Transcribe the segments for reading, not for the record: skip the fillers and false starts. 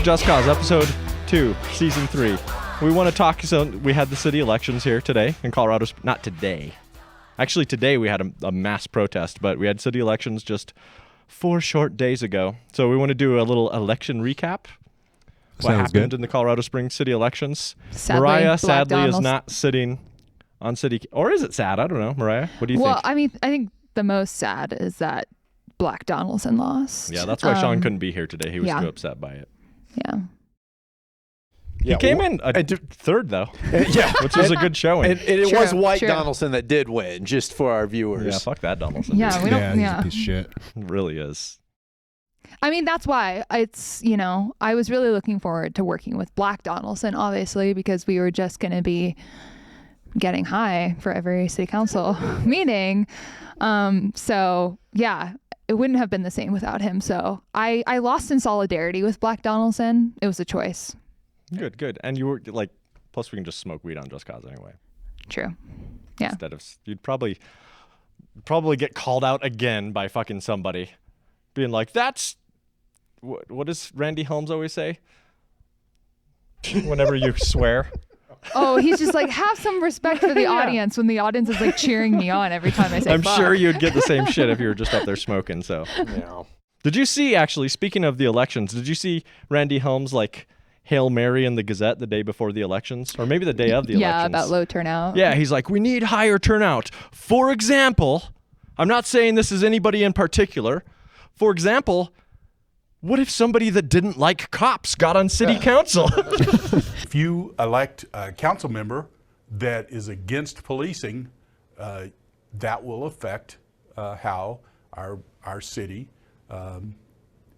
Just Cause, episode 2, season 3. We want to talk, so we had the city elections here today in Colorado. Not today. Actually, today we had a mass protest, but we had city elections just 4 short days ago. So we want to do a little election recap. What happened in the Colorado Springs city elections. Sadly, Mariah, sadly, Donelson is not sitting on city... Or is it sad? I don't know. Mariah, what do you think? Well, I mean, I think the most sad is that Black Donelson lost. Yeah, that's why Shaun couldn't be here today. He was too upset by it. Yeah. He came in third, though. Yeah. Which was a good showing. And it was white Donelson that did win, just for our viewers. Yeah, fuck that Donelson. Yeah, we don't. He's a piece of shit. It really is. I mean, that's why it's, I was really looking forward to working with Black Donelson, obviously, because we were just going to be getting high for every city council meeting. So, yeah, it wouldn't have been the same without him. So I lost in solidarity with Black Donelson. It was a choice. Good. And you were like, plus we can just smoke weed on Just Cause anyway. True. Yeah. Instead of, you'd probably get called out again by fucking somebody being like, that's, what does Randy Helms always say? Whenever you swear. Oh, he's just like, have some respect for the audience when the audience is like cheering me on every time I say I'm fuck. sure you'd get the same shit if you were just up there smoking, so. Yeah. Did you see, actually, speaking of the elections, did you see Randy Helms like Hail Mary in the Gazette the day before the elections? Or maybe the day of the elections. Yeah, about low turnout. Yeah, he's like, we need higher turnout. For example, I'm not saying this is anybody in particular. For example, what if somebody that didn't like cops got on city council? If you elect a council member that is against policing, that will affect how our city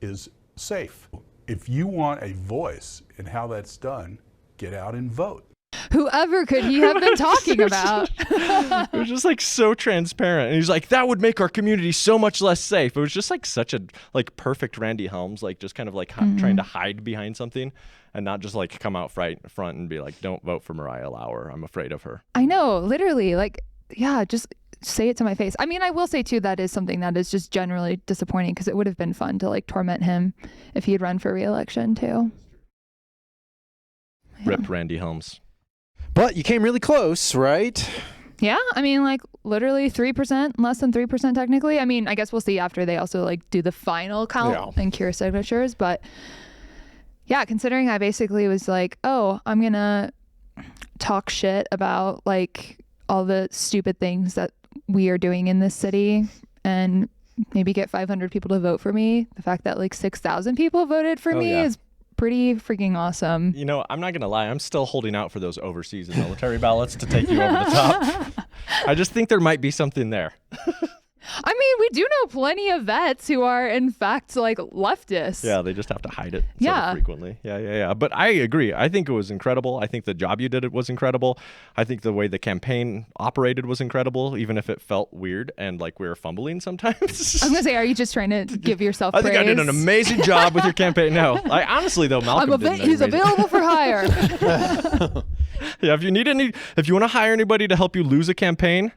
is safe. If you want a voice in how that's done, get out and vote. Whoever could he have been talking about? It was just like so transparent. And he's like, that would make our community so much less safe. It was just like such a like perfect Randy Helms, like just kind of like trying to hide behind something and not just like come out front and be like, don't vote for Mariah Lauer. I'm afraid of her. I know, literally, like, yeah, just say it to my face. I mean, I will say too, that is something that is just generally disappointing because it would have been fun to like torment him if he had run for re-election too. Yeah. Ripped Randy Helms. But you came really close, right? Yeah, I mean, like literally 3%, less than 3% technically. I mean, I guess we'll see after they also like do the final count and cure signatures. But yeah, considering I basically was like, oh, I'm going to talk shit about like all the stupid things that we are doing in this city and maybe get 500 people to vote for me. The fact that like 6,000 people voted for me is pretty freaking awesome. You know, I'm not going to lie. I'm still holding out for those overseas and military ballots to take you over the top. I just think there might be something there. I mean, we do know plenty of vets who are, in fact, like leftists. Yeah, they just have to hide it so frequently. Yeah. But I agree. I think it was incredible. I think the job you did was incredible. I think the way the campaign operated was incredible, even if it felt weird and like we were fumbling sometimes. I'm going to say, are you just trying to give yourself praise? I think I did an amazing job with your campaign. No, honestly, though, Malcolm he's available for hire. Yeah, if you want to hire anybody to help you lose a campaign,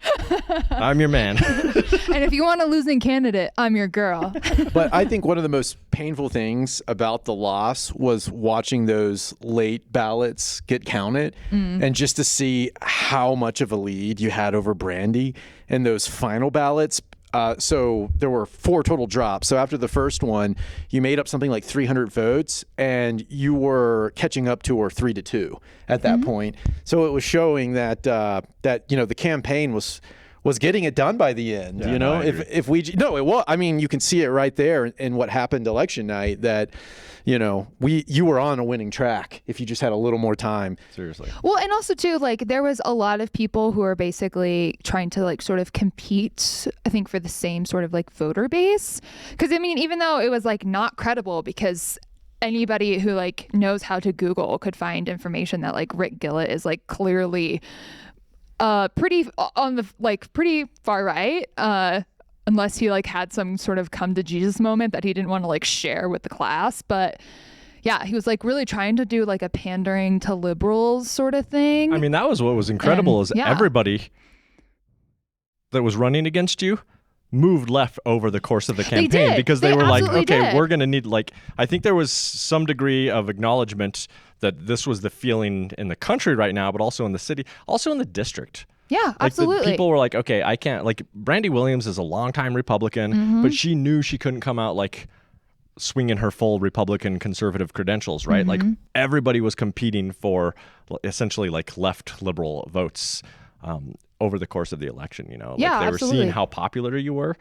I'm your man. And if you want a losing candidate, I'm your girl. But I think one of the most painful things about the loss was watching those late ballots get counted and just to see how much of a lead you had over Brandy and those final ballots. So there were 4 total drops. So after the first one, you made up something like 300 votes and you were catching up to her 3-2 at that point. So it was showing that, the campaign was getting it done by the end. Yeah, no, it was. I mean, you can see it right there in what happened election night that, you were on a winning track if you just had a little more time. Seriously. Well, and also too, like there was a lot of people who are basically trying to like sort of compete, I think, for the same sort of like voter base. Because I mean, even though it was like not credible because anybody who like knows how to Google could find information that like Rick Gillett is like clearly pretty far right, unless he like had some sort of come to Jesus moment that he didn't want to like share with the class. But yeah, he was like really trying to do like a pandering to liberals sort of thing. I mean, that was what was incredible everybody that was running against you, moved left over the course of the campaign did. because they They were like, absolutely okay, did. we're going to need, like, I think there was some degree of acknowledgement that this was the feeling in the country right now, but also in the city, also in the district. Yeah, Like absolutely. people were like, okay, I can't, like, Brandy Williams is a longtime Republican, Mm-hmm. but she knew she couldn't come out like swinging her full Republican conservative credentials, right? Like Mm-hmm. everybody was competing for essentially like left liberal votes over the course of the election, you know? Yeah, like they were absolutely. seeing how popular you were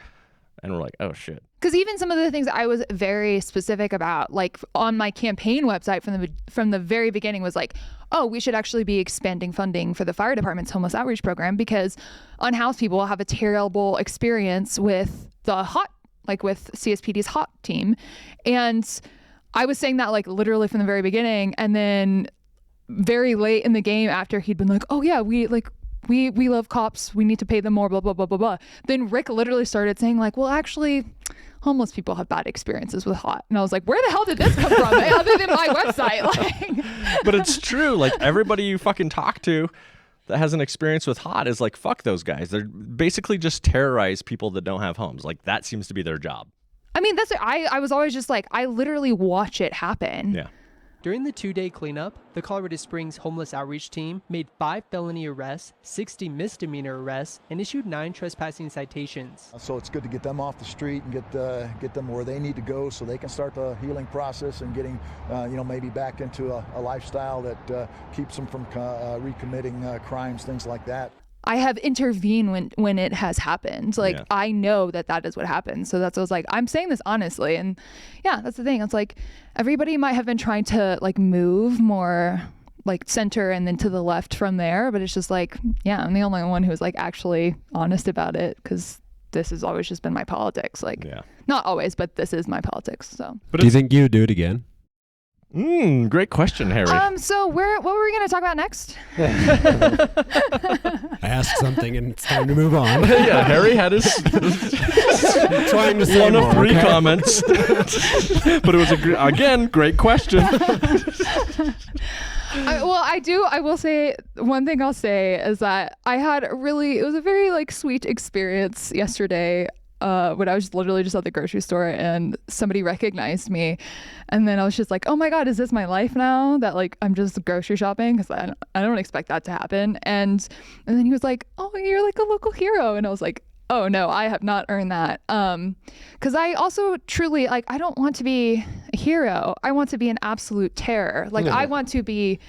and we're like, oh shit. Because even some of the things I was very specific about, like on my campaign website from the very beginning, was like, oh, we should actually be expanding funding for the fire department's homeless outreach program because unhoused people have a terrible experience with the HOT, like with CSPD's HOT team. And I was saying that like literally from the very beginning. And then very late in the game, after he'd been like, oh yeah, we love cops, we need to pay them more, blah, blah, blah, blah, blah. Then Rick literally started saying like, well, actually, homeless people have bad experiences with HOT. And I was like, where the hell did this come from other than my website? Like, But it's true. Like everybody you fucking talk to that has an experience with HOT is like, fuck those guys. They're basically just terrorize people that don't have homes. Like that seems to be their job. I mean, I was always just like, I literally watch it happen. Yeah. During the 2-day cleanup, the Colorado Springs Homeless Outreach Team made 5 felony arrests, 60 misdemeanor arrests, and issued 9 trespassing citations. So it's good to get them off the street and get them where they need to go so they can start the healing process and getting, maybe back into a lifestyle that keeps them from recommitting crimes, things like that. I have intervened when it has happened. Like, Yeah. I know that is what happens. So that's what I was like, I'm saying this honestly. And yeah, that's the thing. It's like everybody might have been trying to like move more like center and then to the left from there. But it's just like, yeah, I'm the only one who's like actually honest about it because this has always just been my politics. Like, Yeah. not always, but this is my politics. So. But Do you think you would do it again? Great question, Harry. So what were we going to talk about next? I asked something and it's time to move on. Yeah, Harry had his Trying to say one more, of 3 okay? comments. But it was again, great question. I will say one thing I'll say is that it was a very like sweet experience yesterday when I was literally just at the grocery store and somebody recognized me. And then I was just like, oh my God, is this my life now that like I'm just grocery shopping? Because I don't expect that to happen. And then he was like, oh, you're like a local hero. And I was like, oh no, I have not earned that. Because I also truly like, I don't want to be a hero. I want to be an absolute terror. Like I want to be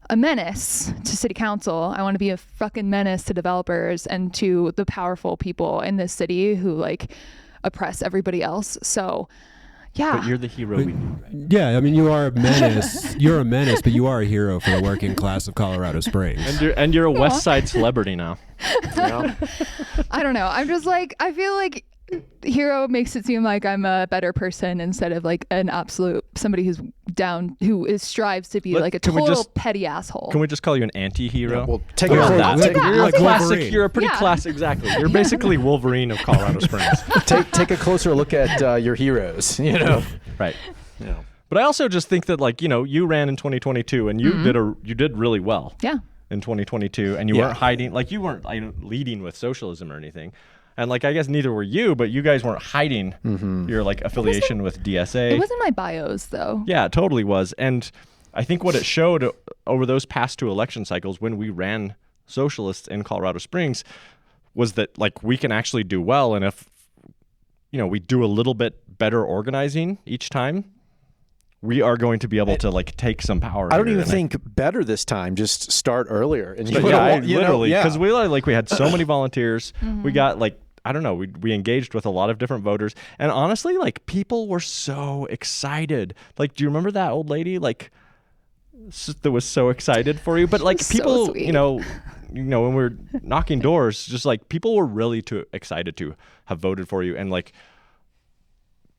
a menace to city council. I want to be a fucking menace to developers and to the powerful people in this city who like oppress everybody else. So yeah. But you're the hero we need, right? Yeah, I mean, you are a menace. You're a menace, but you are a hero for the working class of Colorado Springs. And you're a West Side celebrity now. I don't know. I'm just like, I feel like hero makes it seem like I'm a better person instead of like an absolute somebody who strives to be like a total petty asshole. Can we just call you an anti-hero? Well, take How a about quote. that? take that. You're I'll a take that. classic. You're a pretty Yeah. classic. Exactly. You're basically Wolverine of Colorado Springs. Take a closer look at your heroes. Right. Yeah. But I also just think that like, you ran in 2022 and you did really well. Yeah. In 2022 and you weren't hiding, like you weren't leading with socialism or anything. And like I guess neither were you, but you guys weren't hiding your like affiliation with DSA. It wasn't my bios though. Yeah, it totally was. And I think what it showed over those past 2 election cycles when we ran socialists in Colorado Springs was that like we can actually do well. And if, we do a little bit better organizing each time, we are going to be able to like take some power. I don't even think better this time. Just start earlier. And literally, because we had so many volunteers. We got like, I don't know, we engaged with a lot of different voters. And honestly, like people were so excited. Like, do you remember that old lady like that was so excited for you? But like so people, sweet. when we were knocking doors, just like people were really too excited to have voted for you and like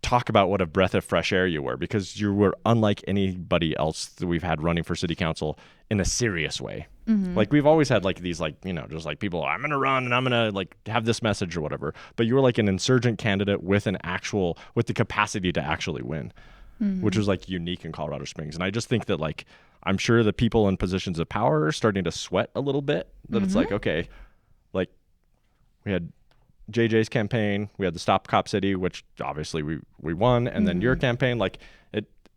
talk about what a breath of fresh air you were, because you were unlike anybody else that we've had running for city council in a serious way. Like we've always had like these like, just like people, I'm going to run and I'm going to like have this message or whatever. But you were like an insurgent candidate with the capacity to actually win, which was like unique in Colorado Springs. And I just think that like, I'm sure the people in positions of power are starting to sweat a little bit, that it's like, okay, like we had JJ's campaign, we had the Stop Cop City, which obviously we won, and then your campaign, like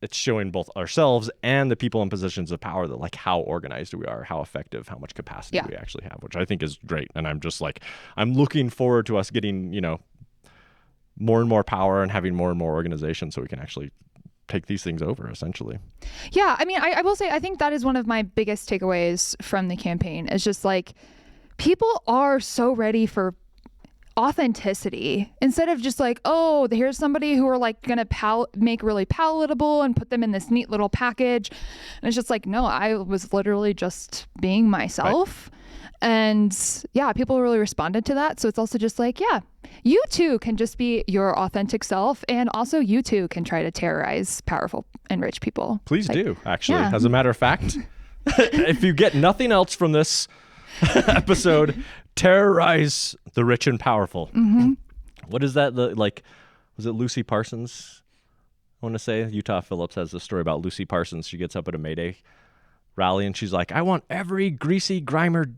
it's showing both ourselves and the people in positions of power that like how organized we are, how effective, how much capacity we actually have, which I think is great. And I'm just like, I'm looking forward to us getting, more and more power and having more and more organization so we can actually take these things over essentially. Yeah. I mean, I will say, I think that is one of my biggest takeaways from the campaign is just like, people are so ready for authenticity instead of just like, oh, here's somebody who are like gonna make really palatable and put them in this neat little package, and it's just like, no, I was literally just being myself. And yeah, people really responded to that. So it's also just like, yeah, you too can just be your authentic self, and also you too can try to terrorize powerful and rich people. Please do, actually. As a matter of fact, if you get nothing else from this episode, terrorize the rich and powerful. What is that? Was it Lucy Parsons? I want to say Utah Phillips has this story about Lucy Parsons. She gets up at a May Day rally and she's like, I want every grimy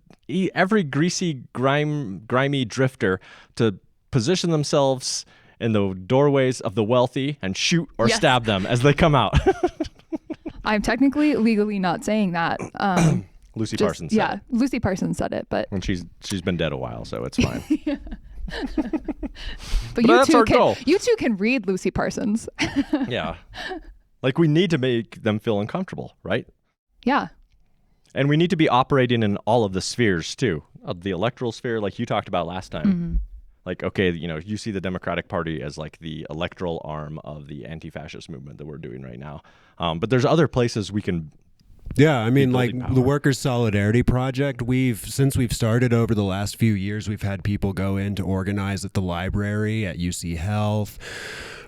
drifter to position themselves in the doorways of the wealthy and shoot or stab them as they come out. I'm technically legally not saying that. Lucy Parsons said it. Lucy Parsons said it, but and she's been dead a while, so it's fine. But you two can read Lucy Parsons. Yeah. Like we need to make them feel uncomfortable, right? Yeah. And we need to be operating in all of the spheres too. The electoral sphere, like you talked about last time. Like, okay, you see the Democratic Party as like the electoral arm of the anti-fascist movement that we're doing right now. But there's other places we can. Yeah, I mean, like power. the Workers' Solidarity Project, since we've started over the last few years, we've had people go in to organize at the library, at UC Health,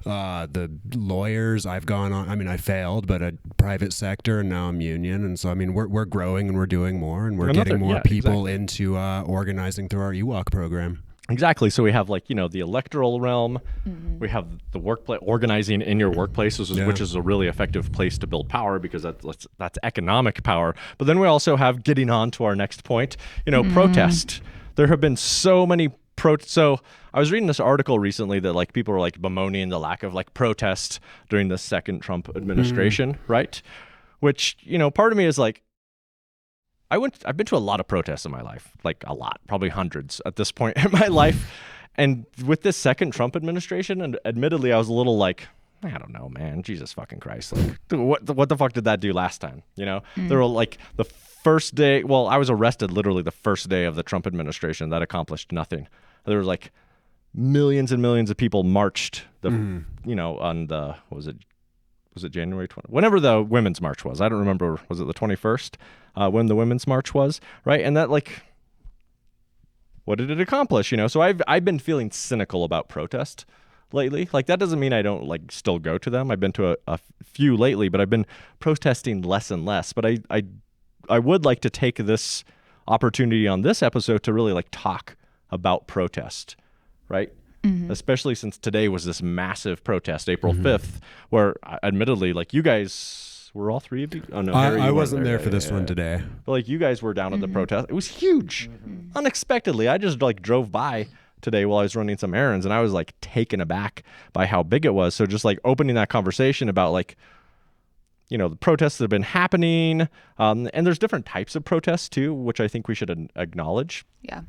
the lawyers I've gone on. I mean, I failed, but a private sector, and now I'm union. And so, I mean, we're growing and we're doing more, and we're getting more people into organizing through our EWOC program. Exactly. So we have like, the electoral realm. We have the workplace, organizing in your workplace, which is a really effective place to build power because that's economic power. But then we also have, getting on to our next point, protest. There have been so many So I was reading this article recently that like people were like bemoaning the lack of like protest during the second Trump administration, right? Which, part of me is like, I've been to a lot of protests in my life, like a lot, probably hundreds at this point in my life. And with this second Trump administration, and admittedly, I was a little like, I don't know, man, Jesus fucking Christ. Like, what the fuck did that do last time? There were like the first day, well, I was arrested literally the first day of the Trump administration. That accomplished nothing. There was like millions and millions of people marched on the, was it January 20? Whenever the Women's March was. I don't remember. Was it the 21st when the Women's March was? Right. And that like, what did it accomplish? So I've been feeling cynical about protest lately. Like that doesn't mean I don't like still go to them. I've been to a few lately, but I've been protesting less and less. But I would like to take this opportunity on this episode to really like talk about protest, right? Especially since today was this massive protest, April 5th, where admittedly, like you guys were all three of you. Oh no, Harry, I wasn't there for this one today. But like you guys were down at the protest. It was huge. Unexpectedly, I just like drove by today while I was running some errands, and I was like taken aback by how big it was. So just like opening that conversation about like, the protests that have been happening, and there's different types of protests too, which I think we should acknowledge. Yeah.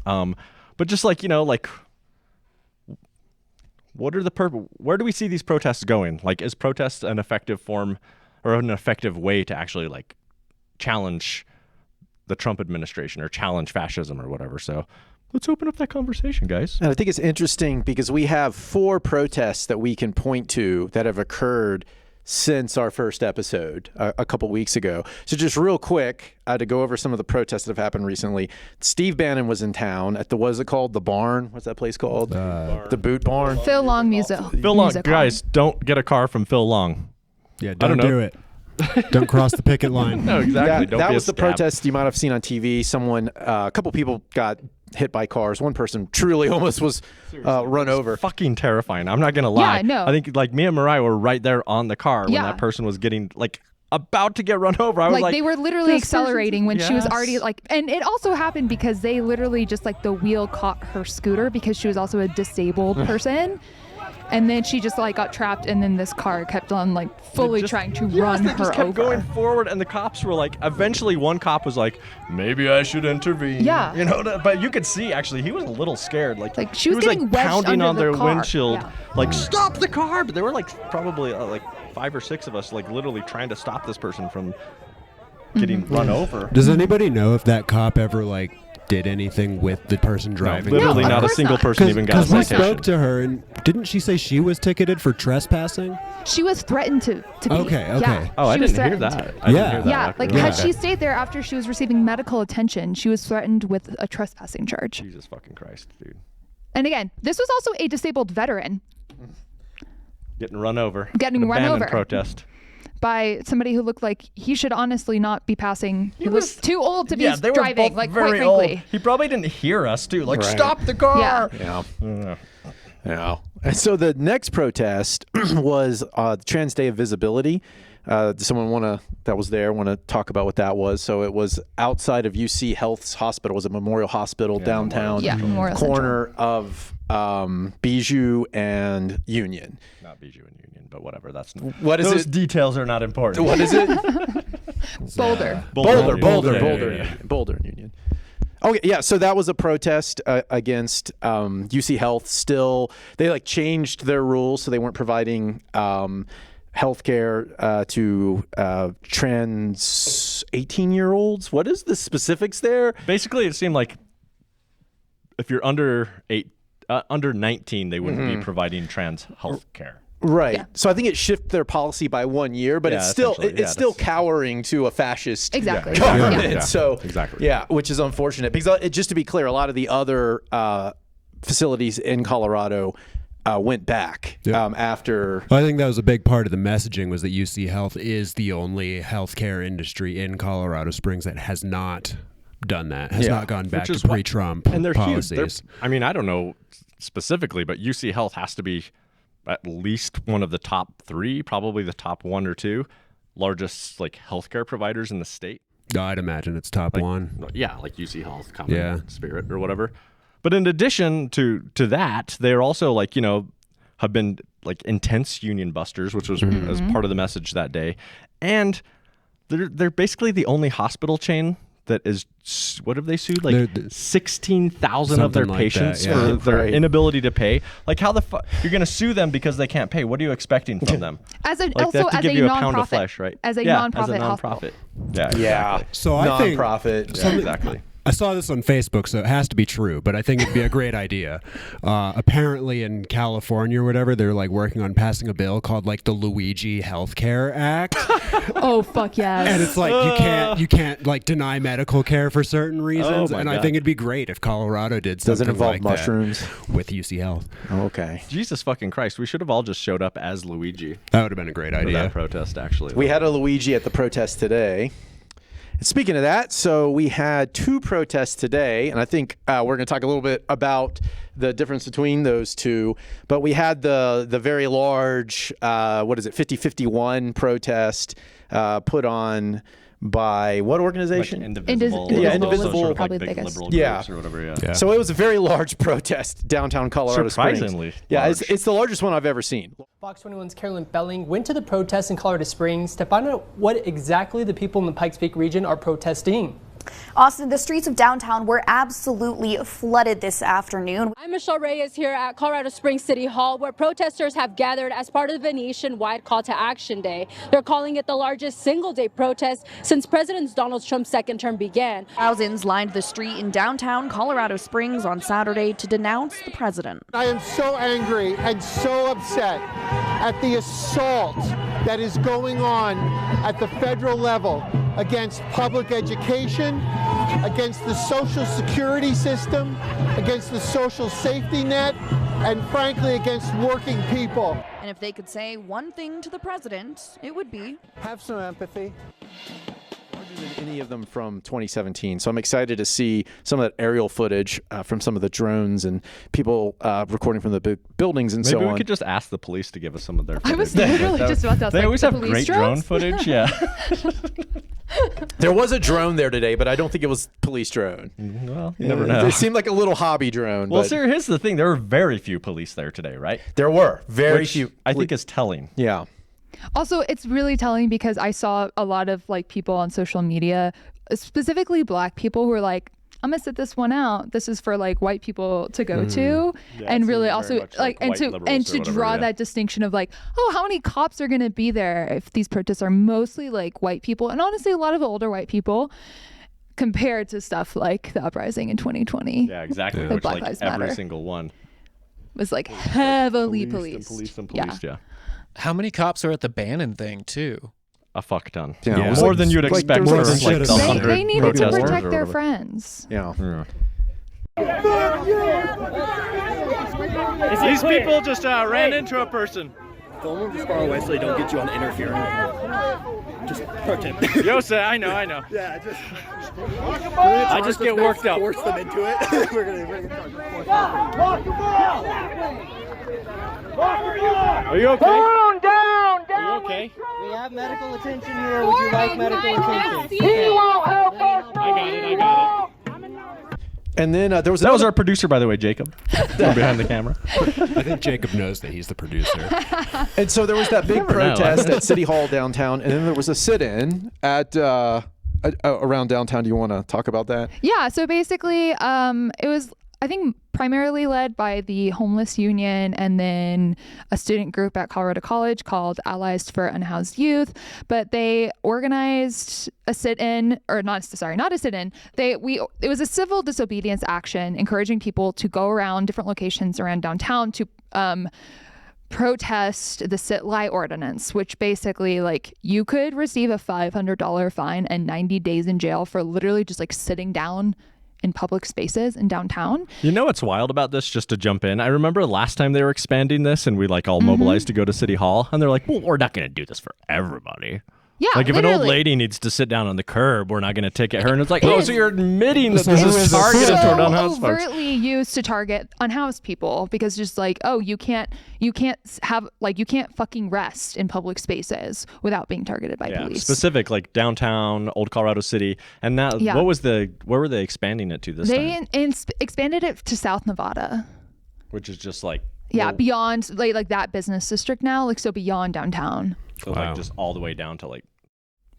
But just like what are where do we see these protests going? Like, is protest an effective form or an effective way to actually like challenge the Trump administration or challenge fascism or whatever? So let's open up that conversation, guys. And I think it's interesting because we have 4 protests that we can point to that have occurred since our first episode a couple weeks ago. So just real quick, to go over some of the protests that have happened recently. Steve Bannon was in town at what is it called? The Barn? What's that place called? The Boot Barn? Phil Long Music. Phil Long, guys, don't get a car from Phil Long. Yeah, don't do it. Don't cross the picket line. No, exactly. That was the protest you might have seen on TV. A couple people got hit by cars. One person truly almost was run over. Fucking terrifying. I'm not gonna lie. Yeah, no. I think like me and Mariah were right there on the car when that person was getting like about to get run over. I was like, they were literally this accelerating when she was Yes. already like, and it also happened because they literally just like the wheel caught her scooter because she was also a disabled person. And then she just like got trapped, and then this car kept on like fully trying to run they her just kept over. going forward, and the cops were like, eventually one cop was like, maybe I should intervene. Yeah. You know, but you could see actually he was a little scared. Like she was he was getting like wedged pounding under on the their car. windshield, Yeah. like stop the car. But there were like probably like 5 or 6 of us like literally trying to stop this person from getting run over. Does anybody know if that cop ever like did anything with the person driving? Literally No, of not a course single not. person even got a Because we citation. spoke to her, and didn't she say she was ticketed for trespassing? She was threatened to be. Okay. Yeah, Oh, I she was didn't hear threatened. that. I didn't Yeah. hear that. Yeah, actually. like Yeah. had she stayed there after she was receiving medical attention, she was threatened with a trespassing charge. Jesus fucking Christ, dude. And again, this was also a disabled veteran Getting run over. Getting At a run Bannon over. protest. by somebody who looked like he should honestly not be passing. He was too old to be they were driving, both like very quite frankly. old. He probably didn't hear us too. Like, Right. stop the car. Yeah. Yeah. And so the next protest was Trans Day of Visibility. Does someone that was there want to talk about what that was? So it was outside of UC Health's hospital. It was a Memorial Hospital downtown, Memorial corner of Bijou and Union. Not Bijou and Union, but whatever. That's What is those it? details are not important. What is it? Boulder. Boulder Yeah. and Union. Okay, yeah. So that was a protest against UC Health. Still, they like changed their rules, so they weren't providing healthcare to trans 18-year-olds. What is the specifics there? Basically, it seemed like if you're under 19, they wouldn't be providing trans health care. Right. Yeah. So I think it shifted their policy by 1 year, but Yeah, it's still essentially, it's still cowering to a fascist Exactly. government. Yeah. So Exactly. yeah, which is unfortunate because just to be clear, a lot of the other facilities in Colorado went back after. I think that was a big part of the messaging was that UC Health is the only healthcare industry in Colorado Springs that has not done that, has not gone back Which is to what- pre-Trump And they're policies. huge. I mean, I don't know specifically, but UC Health has to be at least one of the top 3, probably the top 1 or 2 largest like healthcare providers in the state. I'd imagine it's top one. Yeah, like UC Health, Common Yeah. Spirit or whatever. But in addition to that, they're also like, have been like intense union busters, which was as part of the message that day. And they're basically the only hospital chain that is, what have they sued? Like 16,000 of their Something like patients that, yeah. for their Right. inability to pay. Like how the fuck you're going to sue them because they can't pay? What are you expecting from them? As a, Like they also have to as give a you a nonprofit, pound of flesh, right? As a yeah, nonprofit as a hospital. nonprofit. Yeah, Yeah. exactly. So I think nonprofit. Yeah, exactly. I saw this on Facebook, so it has to be true, but I think it'd be a great idea. Apparently in California or whatever, they're like working on passing a bill called like the Luigi Healthcare Act. Oh fuck yes. And it's like you can't like deny medical care for certain reasons. my And I God. think it'd be great if Colorado did Does something it involve like mushrooms? that with UC Health. Okay. Jesus fucking Christ. We should have all just showed up as Luigi That would have been a great for that idea. protest, actually. We had a Luigi at the protest today. And speaking of that, so we had 2 protests today, and I think we're going to talk a little bit about the difference between those 2. But we had the very large, 5051 protest put on by what organization? Indivisible. Yeah, Indivisible. Sort of Probably like the big biggest. liberal Yeah. groups or whatever, yeah. Yeah. So it was a very large protest downtown Colorado Surprisingly Springs. Yeah, large. it's the largest one I've ever seen. Fox 21's Carolyn Belling went to the protest in Colorado Springs to find out what exactly the people in the Pikes Peak region are protesting. Austin, the streets of downtown were absolutely flooded this afternoon. I'm Michelle Reyes here at Colorado Springs City Hall, where protesters have gathered as part of the nationwide call to action day. They're calling it the largest single-day protest since President Donald Trump's second term began. Thousands lined the street in downtown Colorado Springs on Saturday to denounce the president. I am so angry and so upset at the assault that is going on at the federal level against public education, against the social security system, against the social safety net, and frankly against working people. And if they could say one thing to the president, it would be, Have some empathy. Any of them from 2017. So I'm excited to see some of that aerial footage from some of the drones and people recording from the big buildings and so on. Maybe we could just ask the police to give us some of their footage. I was literally just about to ask. They always the have police great drones? drone footage. Yeah. There was a drone there today, but I don't think it was police drone. Well, you never know. It seemed like a little hobby drone. Well, but sir, here's the thing. There were very few police there today, right? there were very Which few. I think is telling. Yeah. Also, it's really telling because I saw a lot of like people on social media, specifically Black people, who were like, "I'm gonna sit this one out. This is for like white people to go to," Yeah, and it really seemed also very much like and white to liberals and or to whatever, draw yeah. that distinction of like, oh, how many cops are gonna be there if these protests are mostly like white people, and honestly, a lot of older white people, compared to stuff like the uprising in 2020. Yeah, exactly. Like Which Black like Lives every Matter. single one. Was like heavily Policed policed. and policed. Yeah. How many cops are at the Bannon thing too? A fuck ton. Yeah, it was More like- than you'd like expect there for was like like the a- They 100 needed to protesters protect or their whatever. friends. Yeah. These people just ran into a person. Film them far away so they don't get you on interfering. Just protect. Yo, say, I know. Yeah, I just get worked up. Force them into it. We're gonna Are you okay? down. Are you okay? We have medical attention here. Would you like medical attention? I got it. And then there was That was another- our producer, by the way, Jacob. We're behind the camera. I think Jacob knows that he's the producer. And so there was that big Never know. protest at City Hall downtown, and then there was a sit-in at around downtown. Do you want to talk about that? Yeah, so basically, it was, I think, primarily led by the homeless union and then a student group at Colorado College called Allies for Unhoused Youth. But they organized a sit-in, or not a sit-in. It was a civil disobedience action, encouraging people to go around different locations around downtown to protest the sit-lie ordinance, which basically, like, you could receive a $500 fine and 90 days in jail for literally just like sitting down in public spaces in downtown. You know what's wild about this, just to jump in? I remember last time they were expanding this and we like all mobilized to go to City Hall, and they're like, well, we're not going to do this for everybody. Yeah, like if literally. an old lady needs to sit down on the curb, we're not going to ticket her. And it's like, oh, so you're admitting that this is targeted toward unhoused folks. overtly used to target unhoused people, because just like, oh, you can't fucking rest in public spaces without being targeted by police. Specific, like downtown, Old Colorado City. And now, Yeah. where were they expanding it to this time? They expanded it to South Nevada. Which is just like, Yeah, beyond like that business district now, like so beyond downtown. so like just all the way down to like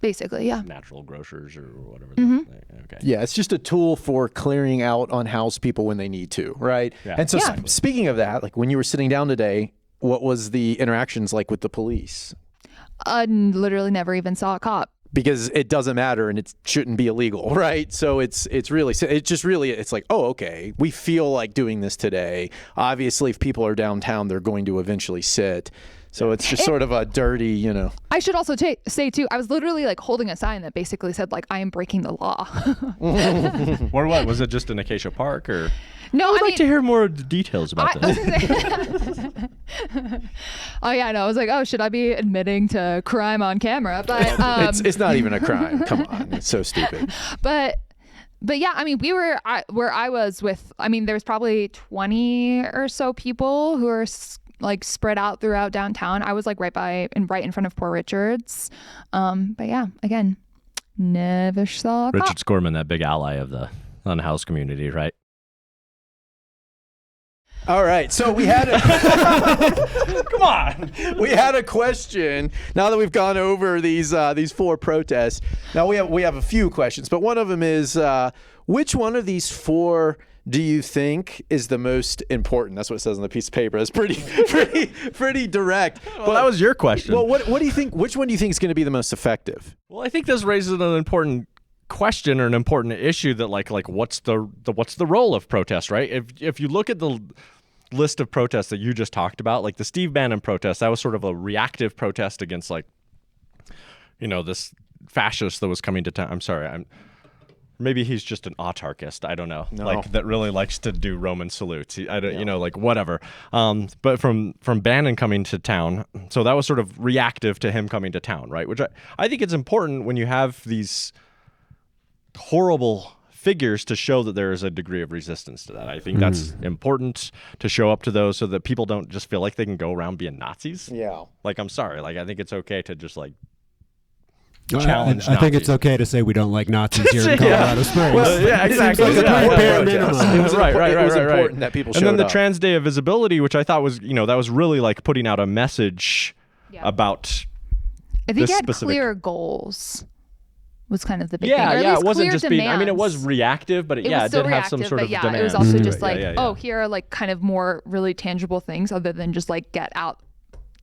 Basically, yeah. natural grocers or whatever. Okay. Yeah, it's just a tool for clearing out unhoused people when they need to, right? Yeah. And so Yeah. speaking of that, like when you were sitting down today, what was the interactions like with the police? Literally never even saw a cop. Because it doesn't matter and it shouldn't be illegal, right? So it's like, oh, okay, we feel like doing this today. Obviously, if people are downtown, they're going to eventually sit. So it's just sort of a dirty, you know. I should also say too, I was literally like holding a sign that basically said like, I am breaking the law. Or what? Was it just in Acacia Park or? No, I'd like to hear more details about this. Oh yeah, no, I was like, oh, should I be admitting to crime on camera? But It's not even a crime. Come on, it's so stupid. But yeah, I mean, we were where I was with. I mean, there was probably 20 or so people who were like spread out throughout downtown. I was like right in front of Poor Richards. But yeah, again, never saw a cop. Richard Scorman, that big ally of the unhoused community, right? All right, so we had Come on. we had a question. Now that we've gone over these four protests, now we have a few questions, but one of them is which one of these four do you think is the most important? That's what it says on the piece of paper. That's pretty direct. Well, that was your question. Well, what do you think? Which one do you think is going to be the most effective? Well, I think this raises an important question or an important issue that like what's the role of protest, right? If you look at the list of protests that you just talked about, like the Steve Bannon protest, that was sort of a reactive protest against like, you know, this fascist that was coming to town. I'm sorry, maybe he's just an autarkist. I don't know. No. Like that really likes to do Roman salutes. I don't, you know, like whatever. But from Bannon coming to town, so that was sort of reactive to him coming to town, right? Which I think it's important when you have these horrible figures to show that there is a degree of resistance to that. I think that's important to show up to those so that people don't just feel like they can go around being Nazis. Yeah. Like, I'm sorry. Like, I think it's okay to just like challenge I think it's okay to say we don't like Nazis here in Colorado Springs. Well, yeah, exactly. It was important that people showed up. And then the Trans Day of Visibility, which I thought was, that was really like putting out a message about I think this it had specific... clear goals. Was kind of the big thing. Yeah, it wasn't just demands. being. I mean, it was reactive, but it did have some sort of demand. It was also just like, here are like kind of more really tangible things other than just like get out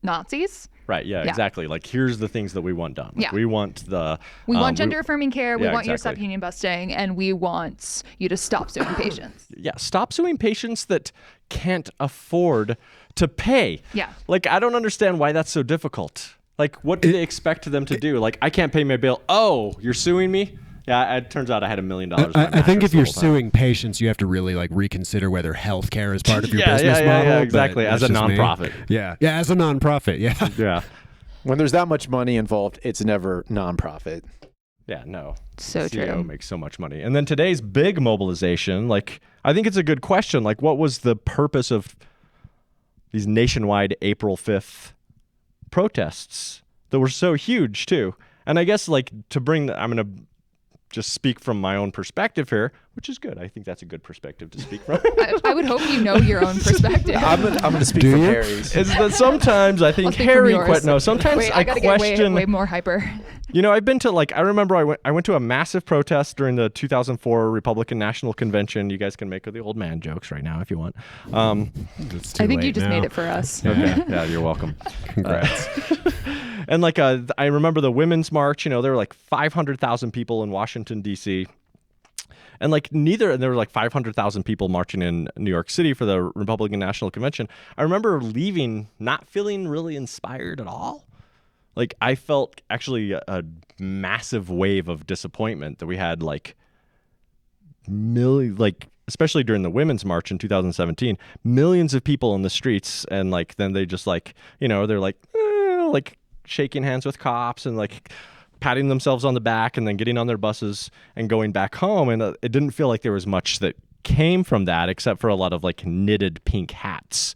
Nazis. Right. Yeah. Exactly. Like, here's the things that we want done. Like, we want we want gender affirming care. We want you to stop union busting, and we want you to stop suing patients. Yeah. Stop suing patients that can't afford to pay. Yeah. Like, I don't understand why that's so difficult. Like, what do they expect them to do? Like, I can't pay my bill. Oh, you're suing me? Yeah, it turns out I had $1 million. I think if you're suing patients, you have to really like reconsider whether healthcare is part of your business model. Yeah, exactly. As a nonprofit. Yeah, as a nonprofit. Yeah. Yeah. When there's that much money involved, it's never nonprofit. Yeah, no. So true. CEO makes so much money. And then today's big mobilization, like, I think it's a good question. Like, what was the purpose of these nationwide April 5th protests that were so huge too? And I guess like I'm going to just speak from my own perspective here, which is good. I think that's a good perspective to speak from. I would hope you know your own perspective. I'm going to speak from Harry's. Is that sometimes I think Harry sometimes Wait, I gotta question get way more hyper. I've been to I remember I went to a massive protest during the 2004 Republican National Convention. You guys can make the old man jokes right now if you want. I think you just made it for us. Okay. Yeah, you're welcome. Congrats. And I remember the Women's March, there were like 500,000 people in Washington, D.C. And there were like 500,000 people marching in New York City for the Republican National Convention. I remember leaving not feeling really inspired at all. Like, I felt actually a massive wave of disappointment that we had especially during the Women's March in 2017, millions of people in the streets. And then they just they're shaking hands with cops and patting themselves on the back and then getting on their buses and going back home. And it didn't feel like there was much that came from that except for a lot of knitted pink hats,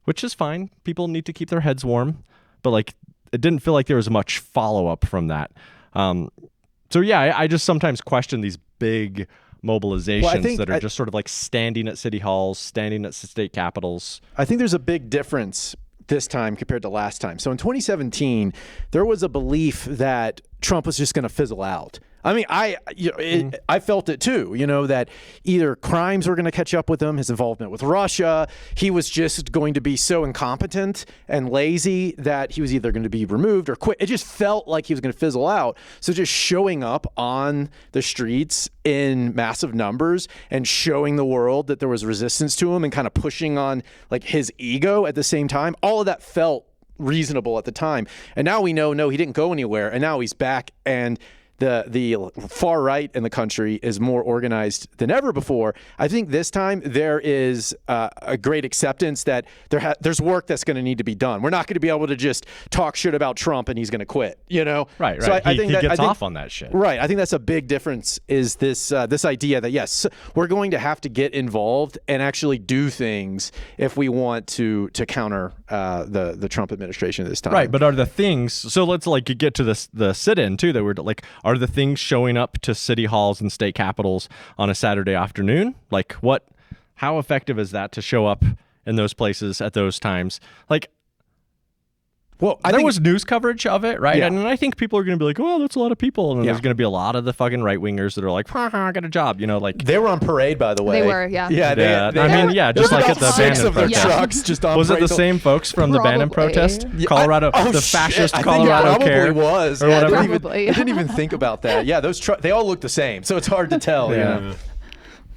which is fine. People need to keep their heads warm. But it didn't feel like there was much follow-up from that. I just sometimes question these big mobilizations that are just sort of standing at city halls, standing at state capitals. I think there's a big difference this time compared to last time. So in 2017, there was a belief that Trump was just going to fizzle out. I mean, I felt it too, that either crimes were going to catch up with him, his involvement with Russia, he was just going to be so incompetent and lazy that he was either going to be removed or quit. It just felt like he was going to fizzle out. So just showing up on the streets in massive numbers and showing the world that there was resistance to him and kind of pushing on his ego at the same time, all of that felt reasonable at the time. And now we know, no, he didn't go anywhere. And now he's back, and the far right in the country is more organized than ever before. I think this time there is a great acceptance that there's work that's going to need to be done. We're not going to be able to just talk shit about Trump and he's going to quit, Right. So I think he gets off on that shit. Right. I think that's a big difference is this idea that, yes, we're going to have to get involved and actually do things if we want to counter the Trump administration this time. Right. But are the things, so let's get to the sit-in too, that we're are the things showing up to city halls and state capitals on a Saturday afternoon? How effective is that to show up in those places at those times? Well, there was news coverage of it, right? Yeah. And I think people are going to be like, well, that's a lot of people. And then there's going to be a lot of the fucking right-wingers that are like, I got a job, They were on parade, by the way. They were, yeah. Yeah, just like at the six Bannon of their protest. trucks just on Was parade. it the same folks from the Bannon protest? Colorado, the fascist I Colorado think it care? probably was. Or whatever. Probably. I didn't even think about that. Yeah, those they all look the same, so it's hard to tell. Yeah.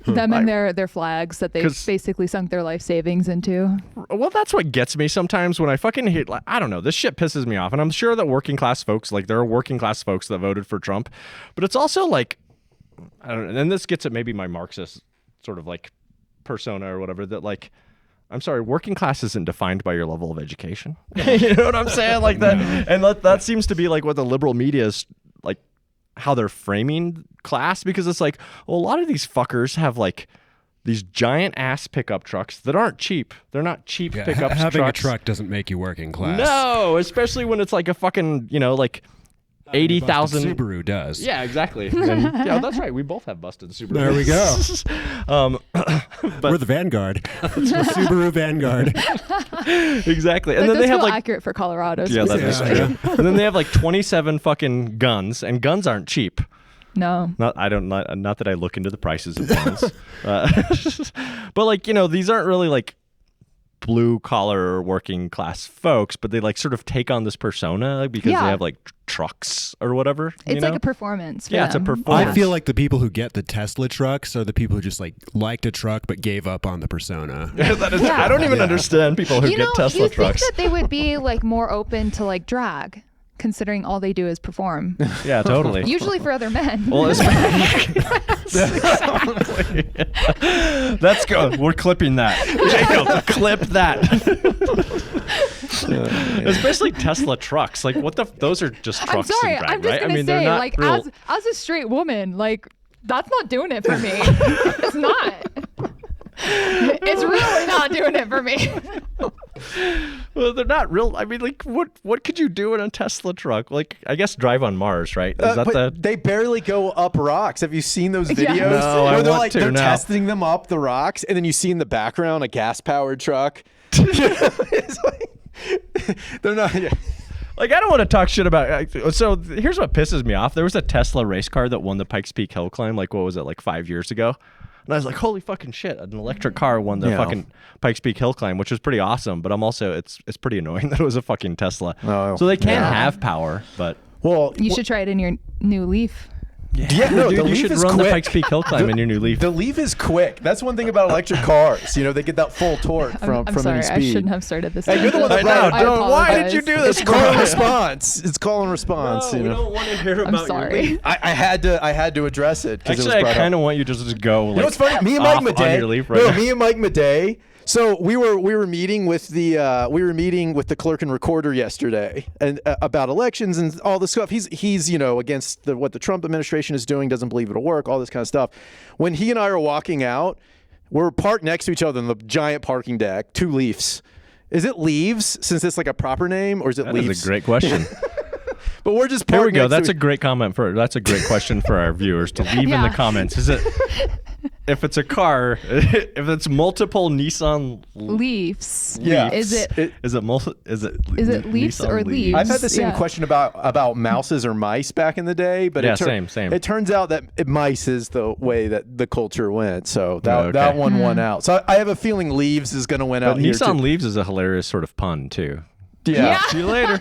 Them and their flags that they basically sunk their life savings into. Well, that's what gets me sometimes when I fucking hate, I don't know, this shit pisses me off. And I'm sure that working class folks, there are working class folks that voted for Trump, but it's also I don't know, and this gets at maybe my Marxist sort of persona or whatever, that I'm sorry, working class isn't defined by your level of education. You know what I'm saying? That, and that seems to be what the liberal media is how they're framing class, because it's like, well, a lot of these fuckers have like these giant ass pickup trucks that aren't cheap. They're not cheap pickup trucks. Having a truck doesn't make you working class. No, especially when it's like a fucking, like 80,000 Subaru does. Yeah, exactly. And, yeah, that's right. We both have busted Subaru. There we go. We're the Vanguard. It's the Subaru Vanguard. Exactly. And That then does they have feel like accurate for Colorado. yeah, that is specifically. true. And then they have like 27 fucking guns, and guns aren't cheap. No. Not that I look into the prices of guns, but like these aren't really like blue collar or working class folks, but they like sort of take on this persona because they have like trucks or whatever. It's like a performance. For Yeah, it's a them. performance. I feel like the people who get the Tesla trucks are the people who just like liked a truck but gave up on the persona. I don't even understand people who get Tesla you trucks. think that they would be like more open to like drag, considering all they do is perform. Yeah, totally. Usually for other men. Well, let's go. We're clipping that. Jacob, clip that. Especially Tesla trucks. Like, what the? Those are just I'm trucks sorry. and drag, I'm just right? gonna I mean, say, they're not like, real. as a straight woman, like, that's not doing it for me. It's not. It's really not doing it for me. Well, they're not real. I mean, like, what could you do in a Tesla truck? Like, I guess drive on Mars, right? Is that but they barely go up rocks. Have you seen those videos? Yeah. No, where I they're want like to they're now. testing them up the rocks, and then you see in the background a gas-powered truck. It's like, they're not. Yeah. Like, I don't want to talk shit about. So here's what pisses me off. There was a Tesla race car that won the Pikes Peak Hill Climb. Like, what was it? Like 5 years ago. And I was like, holy fucking shit, an electric car won the fucking Pikes Peak Hill Climb, which was pretty awesome. But I'm also, it's pretty annoying that it was a fucking Tesla. Oh, so they can have power, but. Well, You should try it in your new Leaf. Yeah, no, dude, the you Leaf should is run quick. the Pikes Peak Hill Climb in your new Leaf. The Leaf is quick. That's one thing about electric cars. They get that full torque from I'm sorry, any speed. I shouldn't have started this. Hey, you're the one that I brought know. it up. Why did you do this? It's call and response. It's call and response. No, we don't want to hear I'm about sorry. your Leaf. I had to address it. Actually, I kind of want you to just go. Like, You know what's funny? Me and Mike off on Madej. your Leaf right now. Me and Mike Madej. So we were meeting with the clerk and recorder yesterday and about elections and all this stuff. He's against what the Trump administration is doing, doesn't believe it'll work, all this kind of stuff. When he and I are walking out, we're parked next to each other on the giant parking deck, 2 Leafs. Is it Leaves since it's like a proper name, or is it That Leafs? is a great question. But we're just Here parked we go. next to That's a great comment that's a great question for our viewers to leave in the comments. Is it if it's a car, if it's multiple Nissan Leafs. Yeah. Is it Is it Leafs Nissan or Leaves? I've had the same Yeah. question about mouses or mice back in the day, but Yeah, same. It turns out that mice is the way that the culture went, so that Okay. that one won out. So I have a feeling Leaves is going to win But out here Nissan too. Leaves is a hilarious sort of pun too. Yeah. See you later.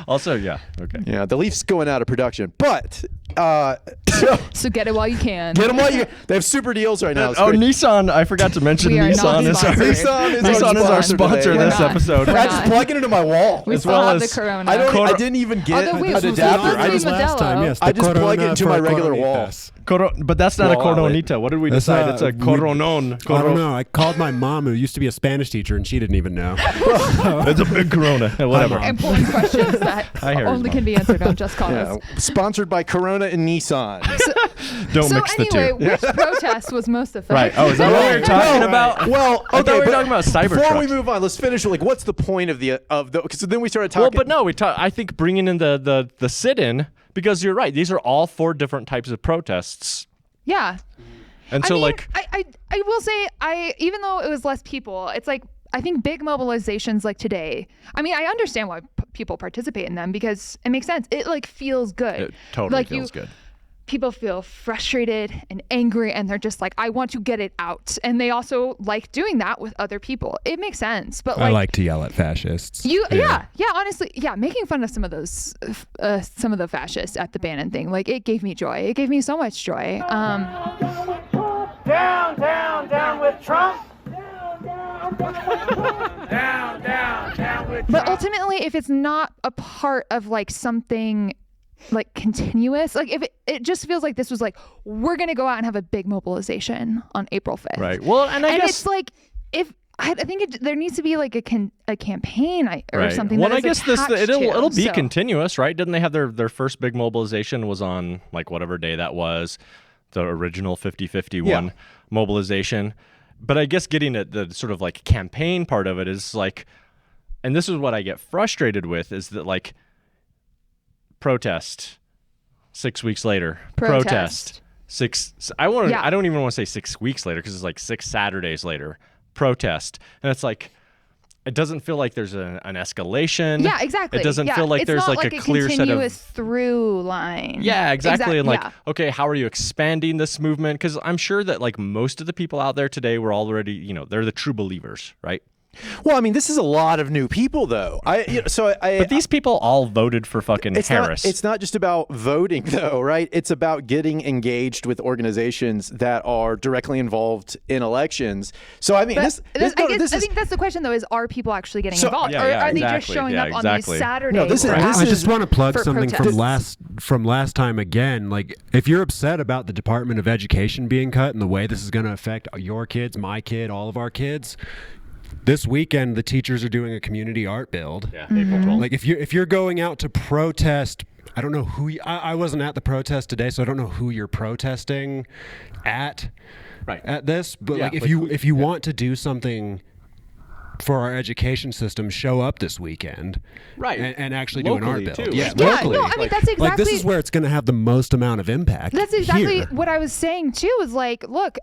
Also, yeah. Okay. Yeah, the Leafs going out of production, but So get it while you can. get them while you. They have super deals right now. It's Oh, great. Nissan! I forgot to mention We are Nissan not is our sponsored. Nissan is our sponsor today. this We're not. episode. We're I not. just plug it into my wall. We as still well have as- the Corona. I didn't even get Although we- an we still adapter. have I the just last time, Modelo. yes. I the just plug it Corona into for my regular wall. Coronitas. But that's not a Wall outlet. coronita. What did we That's decide? It's a we- coronon. I don't know. I called my mom, who used to be a Spanish teacher, and she didn't even know. It's a big corona. Whatever. Mom. Important questions that I hear only his can be answered on Just Cause. Yeah, sponsored by Corona and Nissan. Don't So mix the anyway, two. which protest was most effective? Right. Oh, is that what we were talking about? Well, I thought we were but talking about Cybertruck. Before we move on, let's finish. Like, what's the point of the? Because then we started talking. Well, but no, I think bringing in the sit-in, because you're right. These are all 4 different types of protests, Yeah. and so I mean, like I will say even though it was less people, it's like I think big mobilizations like today. I mean, I understand why people participate in them because it makes sense. It like feels good. it totally like feels good. People feel frustrated and angry, and they're just like, I want to get it out. And they also like doing that with other people. It makes sense. But I like to yell at fascists. yeah, honestly, yeah, making fun of some of those, some of the fascists at the Bannon thing, like it gave me joy. It gave me so much joy. Down with Trump. But ultimately, if it's not a part of like something like continuous, like if it just feels like this was like, we're going to go out and have a big mobilization on April 5th. Right. Well, and I guess it's like, if I think there needs to be like a campaign or Right. something. Well, that I is guess attached it'll to, be so. continuous, right? Didn't they have their first big mobilization was on like whatever day that was, the original 50-51 mobilization. But I guess getting at the sort of like campaign part of it is like, and this is what I get frustrated with, is that like protest 6 weeks later, protest I don't even want to say 6 weeks later because it's like 6 Saturdays later, protest, and it's like it doesn't feel like there's an escalation. Yeah, exactly. It doesn't feel like it's there's not like a clear set of continuous through line. Yeah, exactly. And like, yeah. okay, how are you expanding this movement? Because I'm sure that like most of the people out there today were already, they're the true believers, right? Well, I mean, this is a lot of new people, though. But these people all voted for fucking Harris. It's not just about voting, though, right? It's about getting engaged with organizations that are directly involved in elections. So, I mean, I think that's the question, though: is are people actually getting involved, or are they just showing up on these Saturdays? I just want to plug something protests. from last time again. Like, if you're upset about the Department of Education being cut and the way this is going to affect your kids, my kid, all of our kids. This weekend, the teachers are doing a community art build. Yeah, April 12th. Like if you're going out to protest, I don't know who. I wasn't at the protest today, so I don't know who you're protesting at. Right. At this, but Yeah, like if like you want to do something for our education system, show up this weekend, right, and actually locally do an art build. too. Yeah, Yeah, locally. no, I mean that's exactly. Like this is where it's going to have the most amount of impact. That's exactly here. what I was saying too. Is like, look,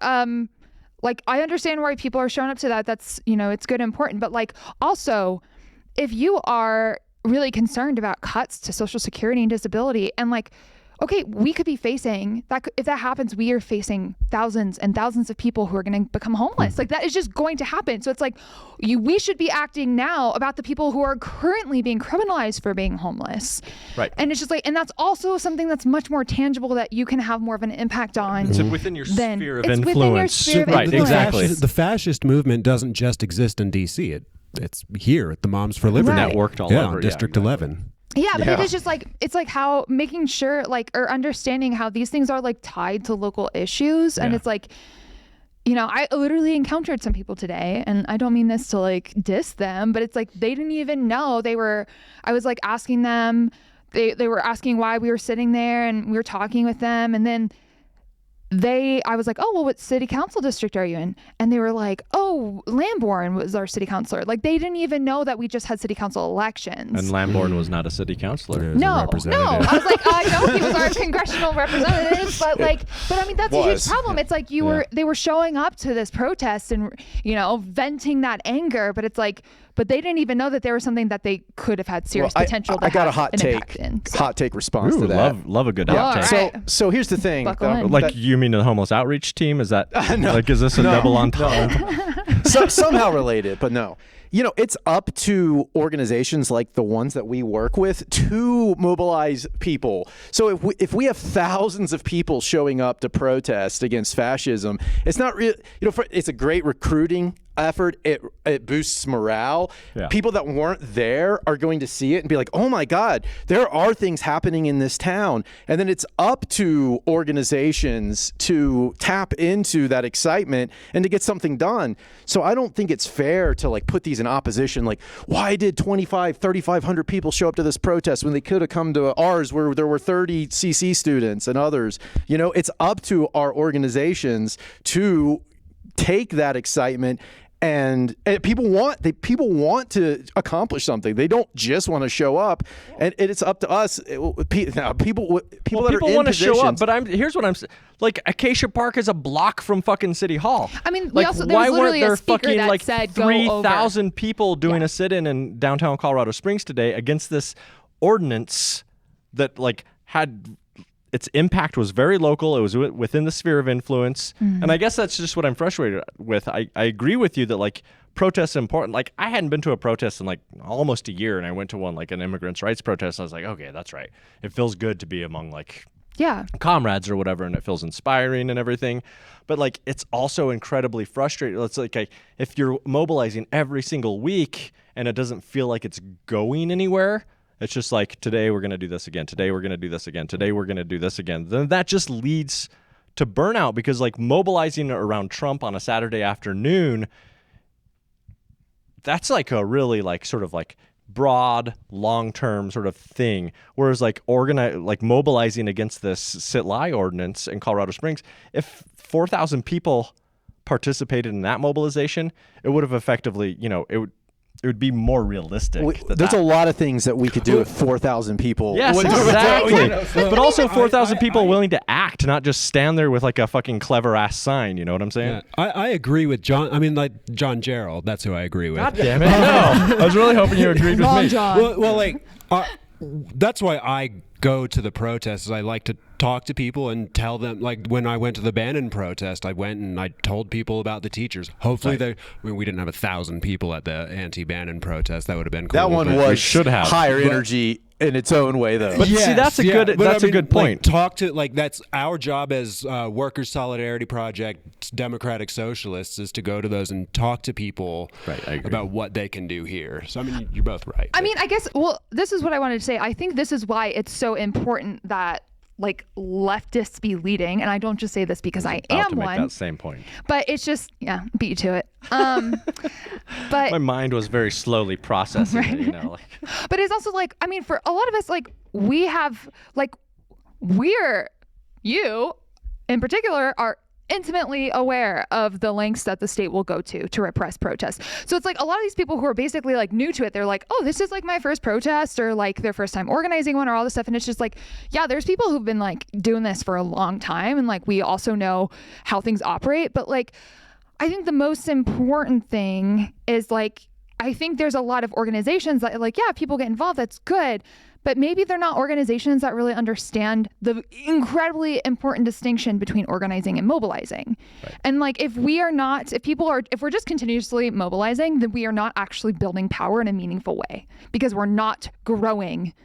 like I understand why people are showing up to that. That's it's good and important. But like also, if you are really concerned about cuts to Social Security and disability, and like, okay, we could be facing that. If that happens, we are facing thousands and thousands of people who are going to become homeless. Like that is just going to happen. So it's like we should be acting now about the people who are currently being criminalized for being homeless. Right. And it's just like, and that's also something that's much more tangible that you can have more of an impact on. It's within your sphere of it's influence. Within your sphere of right, influence. exactly. The fascist movement doesn't just exist in D.C. It's here at the Moms for Liberty. Right. Networked all over. On District 11. Yeah, but it is just like, it's like how making sure like, or understanding how these things are like tied to local issues. And it's like, I literally encountered some people today, and I don't mean this to like diss them, but it's like, they didn't even know I was like asking them, they were asking why we were sitting there, and we were talking with them. And then I was like, oh, well, what city council district are you in? And they were like, oh, Lamborn was our city councilor. Like they didn't even know that we just had city council elections. And Lamborn was not a city councilor. No. I was like, no, he was our congressional representative, but I mean, that's a huge problem. It's like they were showing up to this protest and, venting that anger, but it's like, but they didn't even know that there was something that they could have had serious potential to I got have a hot an take, impact in. So. hot take response to that. Love a good hot take. Right. So here's the thing. Like you mean the homeless outreach team? Is that like is this a double entendre? Somehow related, but no. It's up to organizations like the ones that we work with to mobilize people. So if we have thousands of people showing up to protest against fascism, it's not real. It's a great recruiting effort. It boosts morale. Yeah. People that weren't there are going to see it and be like, oh my God, there are things happening in this town. And then it's up to organizations to tap into that excitement and to get something done. So I don't think it's fair to like put these in opposition. Like, why did 3,500 people show up to this protest when they could have come to ours where there were 30 CC students and others? It's up to our organizations to take that excitement. And people want to accomplish something. They don't just want to show up, and it's up to us. People want to show up, but here's what I'm saying. Like Acacia Park is a block from fucking City Hall. I mean, like, there was literally a speaker fucking, that said 3,000 people doing a sit-in in downtown Colorado Springs today against this ordinance that like had. Its impact was very local. It was within the sphere of influence. Mm-hmm. And I guess that's just what I'm frustrated with. I agree with you that like protests are important. Like I hadn't been to a protest in like almost a year, and I went to one like an immigrants' rights protest. And I was like, okay, that's right. It feels good to be among like comrades or whatever, and it feels inspiring and everything. But like it's also incredibly frustrating. It's like if you're mobilizing every single week and it doesn't feel like it's going anywhere. It's just like, today we're going to do this again. Today we're going to do this again. Today we're going to do this again. Then that just leads to burnout because like mobilizing around Trump on a Saturday afternoon that's like a really like sort of like broad, long-term sort of thing. Whereas like mobilizing against this sit-lie ordinance in Colorado Springs, if 4,000 people participated in that mobilization, it would have effectively, it would be more realistic. There's a lot of things that we could do with 4,000 people. Yes, exactly. But also 4,000 people willing to act, not just stand there with like a fucking clever ass sign. You know what I'm saying? Yeah. I agree with John. I mean, like John Gerald. That's who I agree with. God damn it! No, I was really hoping you agreed with me. Well, like that's why I go to the protests. I like to talk to people and tell them, like when I went to the Bannon protest, I went and I told people about the teachers. Hopefully we didn't have 1,000 people at the anti-Bannon protest. That would have been cool. That one should have higher energy in its own way, though. But see, that's a good point. Like, talk to that's our job as Workers' Solidarity Project, Democratic Socialists, is to go to those and talk to people about what they can do here. So I mean, you're both right. I mean, I guess. Well, this is what I wanted to say. I think this is why it's so important that like leftists be leading, and I don't just say this because I am to make one. That same point. But it's just beat you to it. But my mind was very slowly processing it, But it's also like, I mean, for a lot of us, like you in particular are intimately aware of the lengths that the state will go to repress protests. So it's like a lot of these people who are basically like new to it, they're like, oh, this is like my first protest, or like their first time organizing one, or all this stuff. And it's just like, yeah, there's people who've been like doing this for a long time, and like we also know how things operate. But like, I think the most important thing is like, I think there's a lot of organizations that like, yeah, people get involved, that's good. But maybe they're not organizations that really understand the incredibly important distinction between organizing and mobilizing. Right. And like, if we're just continuously mobilizing, then we are not actually building power in a meaningful way, because we're not growing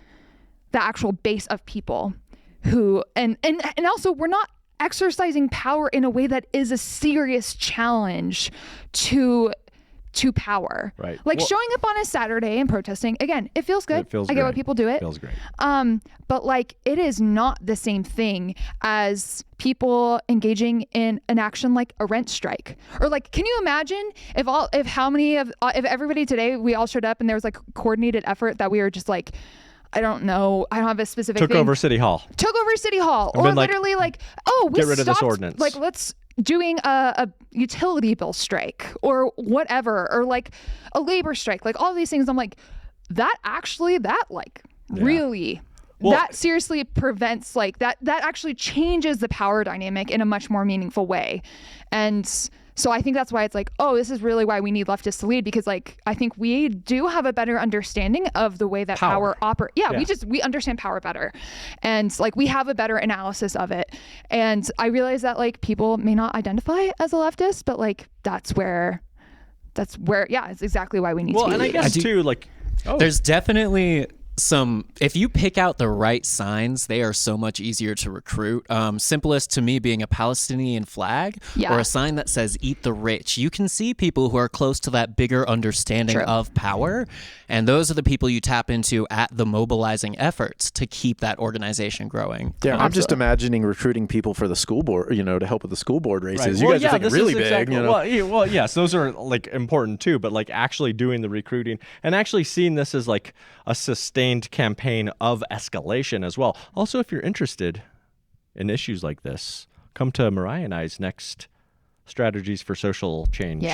the actual base of people who, and also we're not exercising power in a way that is a serious challenge to power. Right. Like showing up on a Saturday and protesting, again, it feels good. I get why people do it. Feels great. But like, it is not the same thing as people engaging in an action like a rent strike. Or like, can you imagine if everybody today, we all showed up and there was like coordinated effort that we were just like, I don't know, I don't have a specific Took over City Hall. Or literally like, oh, we get rid of this ordinance. Like, let's doing a utility bill strike or whatever, or like a labor strike, like all these things. I'm like, really, that seriously prevents like that actually changes the power dynamic in a much more meaningful way. And so I think that's why it's like, oh, this is really why we need leftists to lead, because like, I think we do have a better understanding of the way that power operates. Yeah, we understand power better. And like, we have a better analysis of it. And I realize that like people may not identify as a leftist, but like, that's where, it's exactly why we need to be leading. And I guess too, like, there's definitely if you pick out the right signs, they are so much easier to recruit. Simplest to me being a Palestinian flag or a sign that says "Eat the Rich." You can see people who are close to that bigger understanding of power, and those are the people you tap into at the mobilizing efforts to keep that organization growing. Yeah, I'm just imagining recruiting people for the school board, to help with the school board races. Right. You guys are thinking really big. Well, yes, those are like important too, but like actually doing the recruiting and actually seeing this as like a sustained campaign of escalation as well. Also, if you're interested in issues like this, come to Mariah and I's next Strategies for Social Change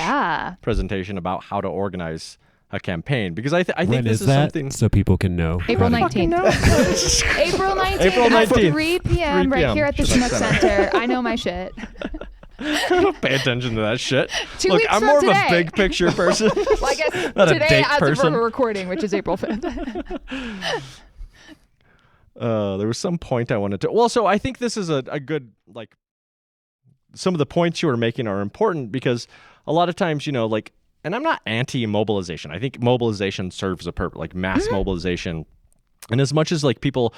presentation about how to organize a campaign, because I think this is something so people can know. April 19th. April 19th. 3 p.m. right here at the Chinook Center. I know my shit. I don't pay attention to that shit. 2 Look, weeks I'm from more today. of a big picture person. Well, I guess not today a date as person. of we're recording, which is April 5th. There was some point I wanted to. Well, so I think this is a good, like, some of the points you were making are important, because a lot of times, like, and I'm not anti-mobilization. I think mobilization serves a purpose, like mass mobilization. And as much as like people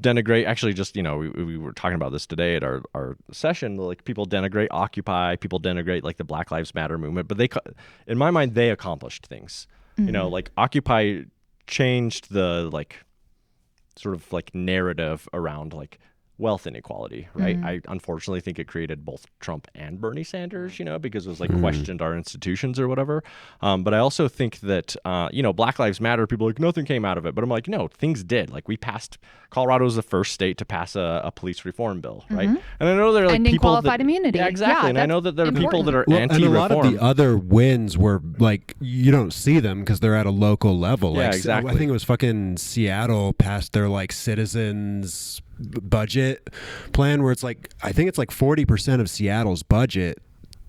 denigrate, actually just, we were talking about this today at our session, like people denigrate Occupy, people denigrate like the Black Lives Matter movement, but in my mind, they accomplished things. Like Occupy changed the like sort of like narrative around like wealth inequality, right? I unfortunately think it created both Trump and Bernie Sanders, because it was like questioned our institutions or whatever. But I also think that, Black Lives Matter, people are like, nothing came out of it. But I'm like, no, things did. Like Colorado was the first state to pass a police reform bill, right? And I know there are like ending people qualified immunity. Yeah, exactly. And I know that there are people that are anti-reform. And a lot of the other wins were like, you don't see them because they're at a local level. Yeah, like, exactly. I think it was fucking Seattle passed their like citizens budget plan where it's like, I think it's like 40% of Seattle's budget,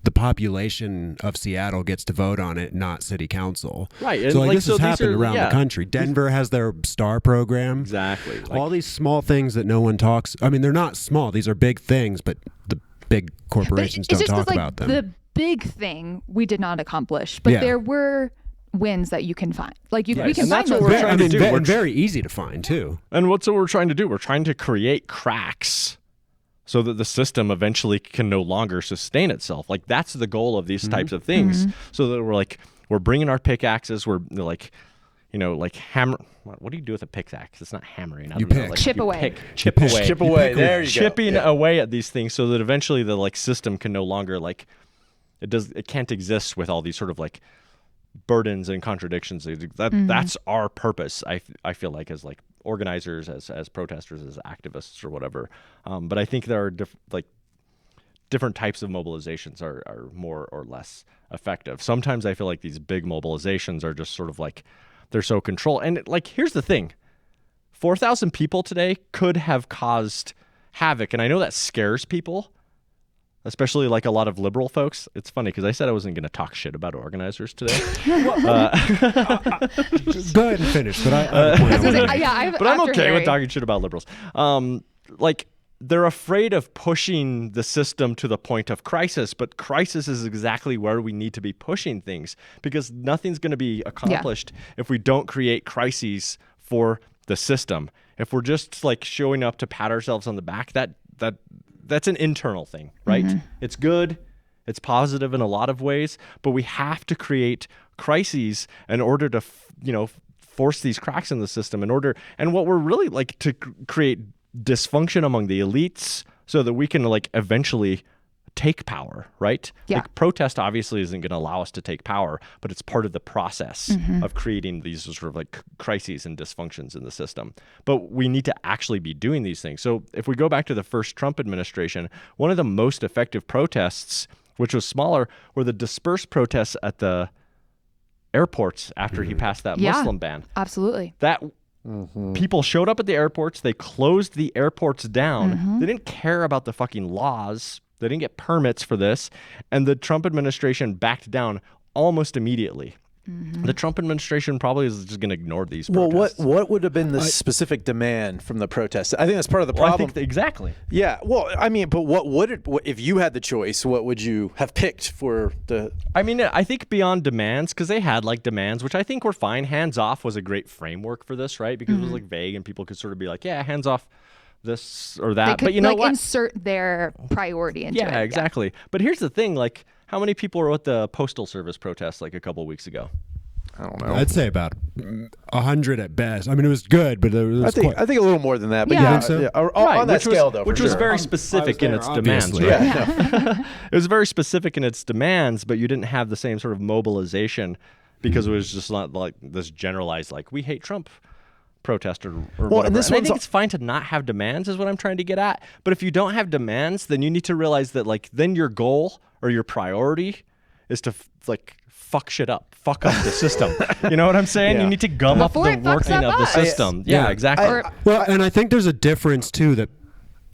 the population of Seattle gets to vote on it, not city council. Right. So like this has happened around the country. Denver has their STAR program. Exactly. All these small things that no one talks. I mean, they're not small. These are big things, but the big corporations don't talk about them. The big thing we did not accomplish, but there were wins that you can find. Like we can find those. We're trying to do. And very easy to find too. And what's what we're trying to do? We're trying to create cracks so that the system eventually can no longer sustain itself. Like that's the goal of these types of things. So that we're bringing our pickaxes. We're like hammer. What do you do with a pickaxe? It's not hammering. You pick. Chip away. Chip away. There you go. Chipping away at these things so that eventually the system can no longer it can't exist with all these sort of burdens and contradictions. That's our purpose. I feel like as organizers, as protesters, as activists or whatever. But I think there are different types of mobilizations are more or less effective. Sometimes I feel like these big mobilizations are just sort of they're so controlled. And here's the thing, 4,000 people today could have caused havoc. And I know that scares people, especially a lot of liberal folks. It's funny because I said I wasn't going to talk shit about organizers today. Go ahead and finish. But I'm okay with talking shit about liberals. They're afraid of pushing the system to the point of crisis, but crisis is exactly where we need to be pushing things, because nothing's going to be accomplished if we don't create crises for the system. If we're just showing up to pat ourselves on the back, that's an internal thing, right? It's good, it's positive in a lot of ways, but we have to create crises in order to force these cracks in the system, and what we're really to create dysfunction among the elites so that we can eventually take power, right? Protest obviously isn't going to allow us to take power, but it's part of the process of creating these sort of crises and dysfunctions in the system. But we need to actually be doing these things. So if we go back to the first Trump administration, one of the most effective protests, which was smaller, were the dispersed protests at the airports after he passed that Muslim ban. Absolutely. People showed up at the airports. They closed the airports down. They didn't care about the fucking laws. They didn't get permits for this. And the Trump administration backed down almost immediately. The Trump administration probably is just going to ignore these protests. Well, what would have been the specific demand from the protests? I think that's part of the problem. Exactly. Yeah. Well, I mean, but if you had the choice, what would you have picked for the... I mean, I think beyond demands, because they had demands, which I think were fine. Hands off was a great framework for this, right? Because it was vague and people could sort of be yeah, hands off this or that. They could, but you know what? Insert their priority into it. Yeah, exactly. But here's the thing, how many people were at the Postal Service protest a couple weeks ago? I don't know. I'd say about 100 at best. I mean, it was good, but it was I think a little more than that. But Yeah. yeah, You think so? yeah. On that scale, though, which for was sure. very specific in its demands. obviously. Right? Yeah. It was very specific in its demands, but you didn't have the same sort of mobilization because it was just not this generalized we hate Trump protest or whatever. And this I think it's fine to not have demands is what I'm trying to get at. But if you don't have demands, then you need to realize that then your goal or your priority is to fuck shit up, fuck up the system. You know what I'm saying? Yeah. You need to gum Before up the it fucks working up of the us. system. Yeah, exactly. And I think there's a difference too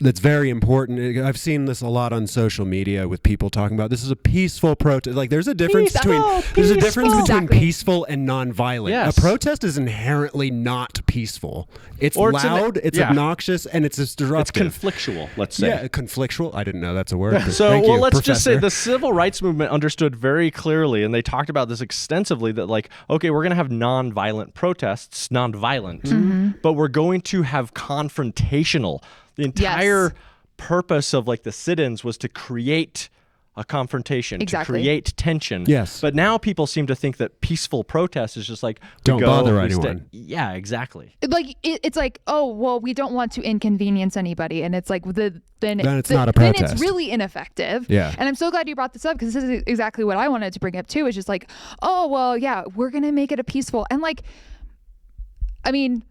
that's very important. I've seen this a lot on social media with people talking about this is a peaceful protest. There's a difference between peaceful and nonviolent. Yes. A protest is inherently not peaceful. It's loud, it's obnoxious, and it's disruptive. It's conflictual, let's say. Yeah, conflictual. I didn't know that's a word. So, Thank you, let's just say Professor. the civil rights movement understood very clearly, and they talked about this extensively, that okay, we're going to have nonviolent protests, nonviolent, but we're going to have confrontational. The entire purpose of the sit-ins was to create a confrontation, Exactly. to create tension. Yes. But now people seem to think that peaceful protest is just like, Don't bother anyone. Yeah, exactly. Like it's like, oh well, we don't want to inconvenience anybody, and it's like then it's not a then protest. it's really ineffective. Yeah. And I'm so glad you brought this up, because this is exactly what I wanted to bring up too. Is just like, oh well, yeah, we're gonna make it a peaceful, and like, I mean,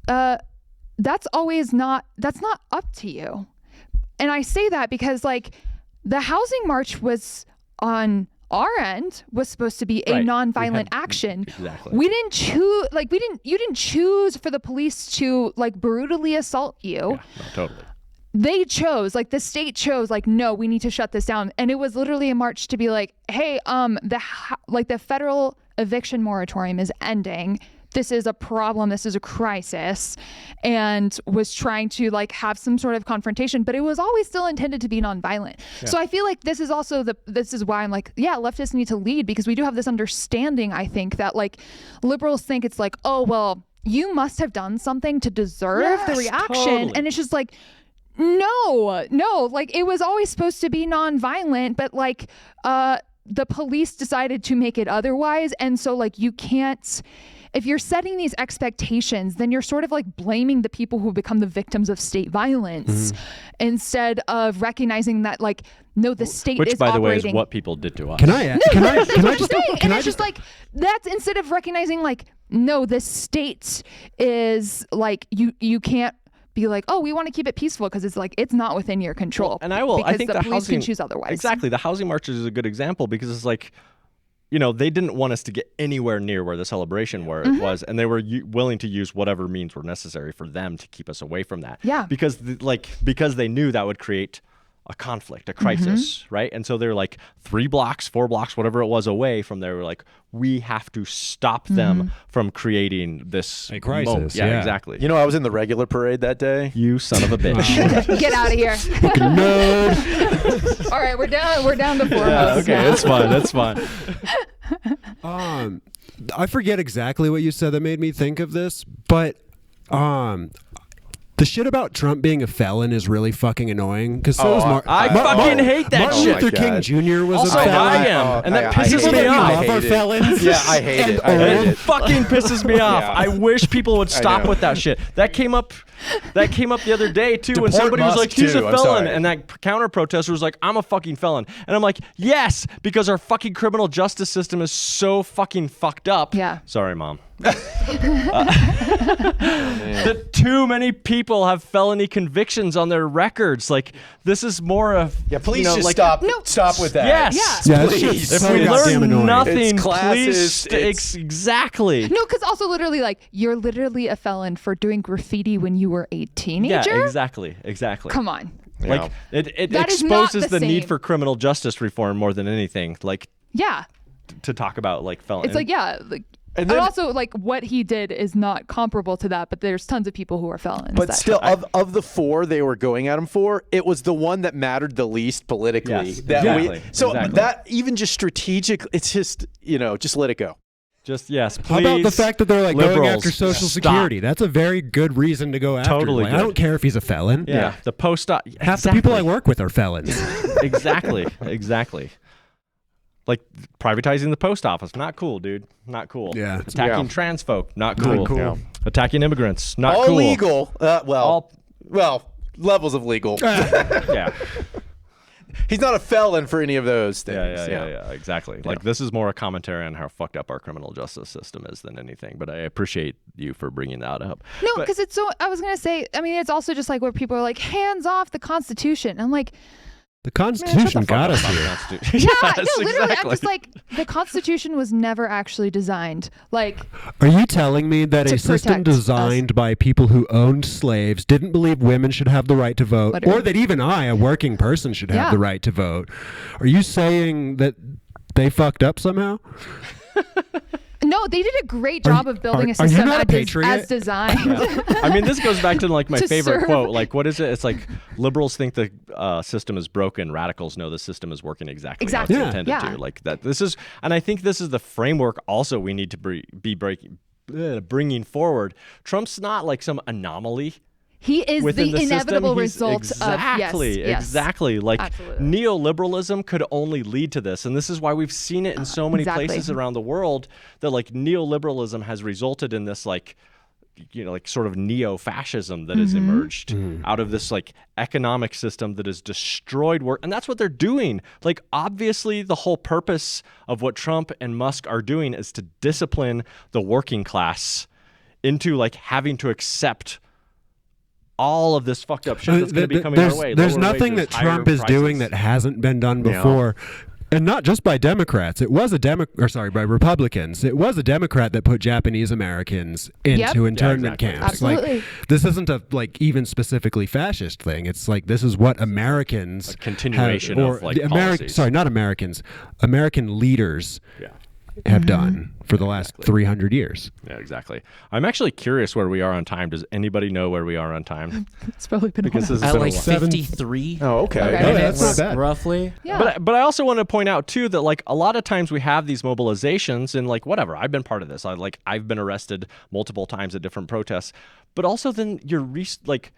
that's not up to you. And I say that because like the housing march was on our end was supposed to be a Right. nonviolent action. Exactly. We didn't choose, like you didn't choose for the police to like brutally assault you. Yeah, no, totally. They chose, like the state chose, like, no, we need to shut this down. And it was literally a march to be like, hey, the federal eviction moratorium is ending. This is a problem. This is a crisis, and was trying to like have some sort of confrontation, but it was always still intended to be nonviolent. Yeah. So I feel like this is also this is why I'm like, yeah, leftists need to lead, because we do have this understanding, I think, that like liberals think it's like, oh, well, you must have done something to deserve the reaction. Totally. And it's just like, no, like it was always supposed to be nonviolent, but like, the police decided to make it otherwise. And so like, you can't, if you're setting these expectations, then you're sort of like blaming the people who become the victims of state violence instead of recognizing that like, no, the state Which, is by the way, operating. is what people did to us. Can I just like, that's instead of recognizing like, no, the state is like, you can't be like, oh, we want to keep it peaceful because it's like, it's not within your control. Well, and I think the police housing, can choose otherwise. Exactly. The housing marches is a good example, because it's like, you know, they didn't want us to get anywhere near where the celebration was, and they were willing to use whatever means were necessary for them to keep us away from that. Yeah. Because they knew that would create a conflict, a crisis, right? And so they're like 3 blocks, 4 blocks, whatever it was away from there. We're like, we have to stop them from creating this a crisis. moment. Yeah, exactly. You know, I was in the regular parade that day. You son of a bitch. Get out of here. Fucking nerd. All right, we're down to 4 Yeah, hosts okay, now. that's fine. I forget exactly what you said that made me think of this, but the shit about Trump being a felon is really fucking annoying, because so is I fucking hate that Martin shit. Luther King Jr. was Also, a felon. I am, and that pisses me I off. love our felons. Yeah, I hate it. I hate It it. fucking pisses me off. Yeah. I wish people would stop know. with that shit. That came up the other day too, when Deport somebody was Musk, like, he's too. a I'm felon, sorry. and that counter protester was like, I'm a fucking felon. And I'm like, yes, because our fucking criminal justice system is so fucking fucked up. Yeah. Sorry, Mom. That too many people have felony convictions on their records. Like, this is more of, Please just stop with that. Yes. Yeah, that Please. shit's If so we goddamn learn annoying. nothing, It's please, classist, exactly. No, because also literally, like, you're literally a felon for doing graffiti when you were a teenager. Yeah, exactly. Come on. Like, it That is not exposes the the need same. for criminal justice reform more than anything. Like, Yeah. to talk about like felon. It's like, yeah. Like, And and then- also, like, what he did is not comparable to that, but there's tons of people who are felons. But that- still, of the 4 they were going at him for, it was the one that mattered the least politically. Yes, Exactly. exactly. That even just strategic, it's just, just let it go. Just yes, please. How about the fact that they're like going liberals, after Social stop. Security? That's a very good reason to go after. Totally him. Like, I good. don't care if he's a felon. Yeah, the post. Half the people I work with are felons. Exactly. Like privatizing the post office, not cool, dude. Not cool. Yeah. Attacking trans folk, not cool. Not cool. Yeah. Attacking immigrants, not All cool. legal. Levels of legal. Yeah. He's not a felon for any of those things. Yeah, exactly. Like, this is more a commentary on how fucked up our criminal justice system is than anything. But I appreciate you for bringing that up. No, But- because it's so, I was going to say, I mean, it's also just like where people are like, hands off the Constitution. I'm like, The Constitution got us here. yeah, Yes, no, literally, exactly. I'm just like, the Constitution was never actually designed. Like, Are you telling me that To a system protect us. designed by people who owned slaves didn't believe women should have the right to vote, Literally. or that even I, a working person, should have Yeah. the right to vote? Are you saying that they fucked up somehow? no, they did a great job of building a are you system not a patriot? as designed. I mean, this goes back to like my To favorite serve. quote. Like, what is it? It's like, liberals think the system is broken. Radicals know the system is working exactly how Exactly. it's Yeah. intended Yeah. to. Like that. This is, and I think this is the framework. Also, we need to bringing forward. Trump's not like some anomaly. He is within the inevitable system. result exactly, of yes. Exactly. Like Absolutely. neoliberalism could only lead to this. And this is why we've seen it in so many places around the world that like neoliberalism has resulted in this like, you know, like sort of neo-fascism that has emerged out of this like economic system that has destroyed work. And that's what they're doing. Like, obviously the whole purpose of what Trump and Musk are doing is to discipline the working class into like having to accept all of this fucked up shit that's going to be coming our way. There's Lower nothing wages, that Trump higher is doing prices. that hasn't been done before. And not just by Democrats. It was by Republicans. It was a Democrat that put Japanese Americans into internment camps. Absolutely. Like, this isn't a like even specifically fascist thing. It's like this is what Americans a continuation of like policies. not Americans. American leaders have done for the last 300 years. Yeah, exactly. I'm actually curious where we are on time. Does anybody know where we are on time? It's probably been because this at has like been a while. 53. Oh, okay. Minutes, that's not bad. roughly. Yeah. But I also want to point out too that like a lot of times we have these mobilizations and like whatever. I've been part of this. I've been arrested multiple times at different protests. But also then you're like,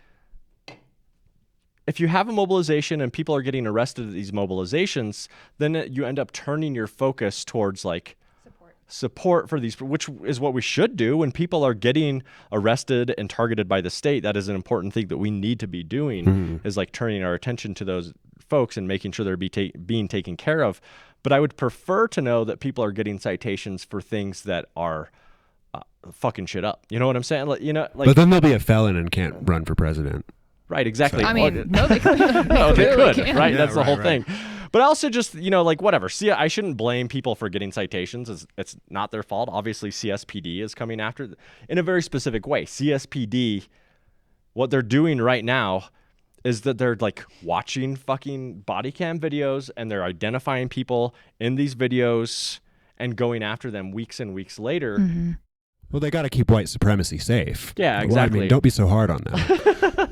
if you have a mobilization and people are getting arrested at these mobilizations, then you end up turning your focus towards like support for these, which is what we should do when people are getting arrested and targeted by the state. That is an important thing that we need to be doing is like turning our attention to those folks and making sure they're being taken care of. But I would prefer to know that people are getting citations for things that are fucking shit up. You know what I'm saying? Like, you know, like, But then they'll be a felon and can't run for president. Right, exactly. I mean, no, they could. No, they could, can. right? Yeah, That's the right, whole right. thing. But also just, you know, like whatever. See, I shouldn't blame people for getting citations. It's not their fault. Obviously, CSPD is coming after in a very specific way. CSPD, what they're doing right now is that they're like watching fucking body cam videos and they're identifying people in these videos and going after them weeks and weeks later. Well, they got to keep white supremacy safe. Yeah, Well, exactly. I mean, don't be so hard on them.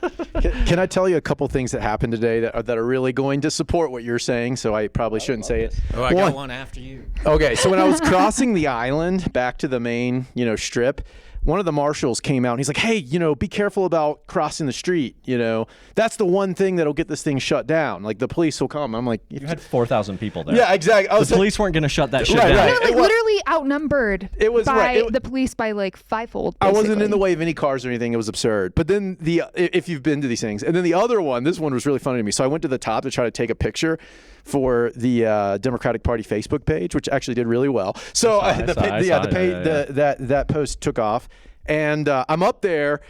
Can I tell you a couple things that happened today that are really going to support what you're saying? So I probably shouldn't say it. Oh, I got one after you. Okay, so when I was crossing the island back to the main, strip, one of the marshals came out and he's like, hey, be careful about crossing the street. That's the one thing that'll get this thing shut down. Like the police will come. I'm like, You had 4,000 people there. yeah, exactly. The police weren't going to shut that shit Right, down. right. They're like literally outnumbered was by right. the police by like fivefold. I wasn't basically. in the way of any cars or anything. It was absurd. But then if you've been to these things, and then the other one, this one was really funny to me. So I went to the top to try to take a picture for the Democratic Party Facebook page, which actually did really well. So that post took off. And I'm up there,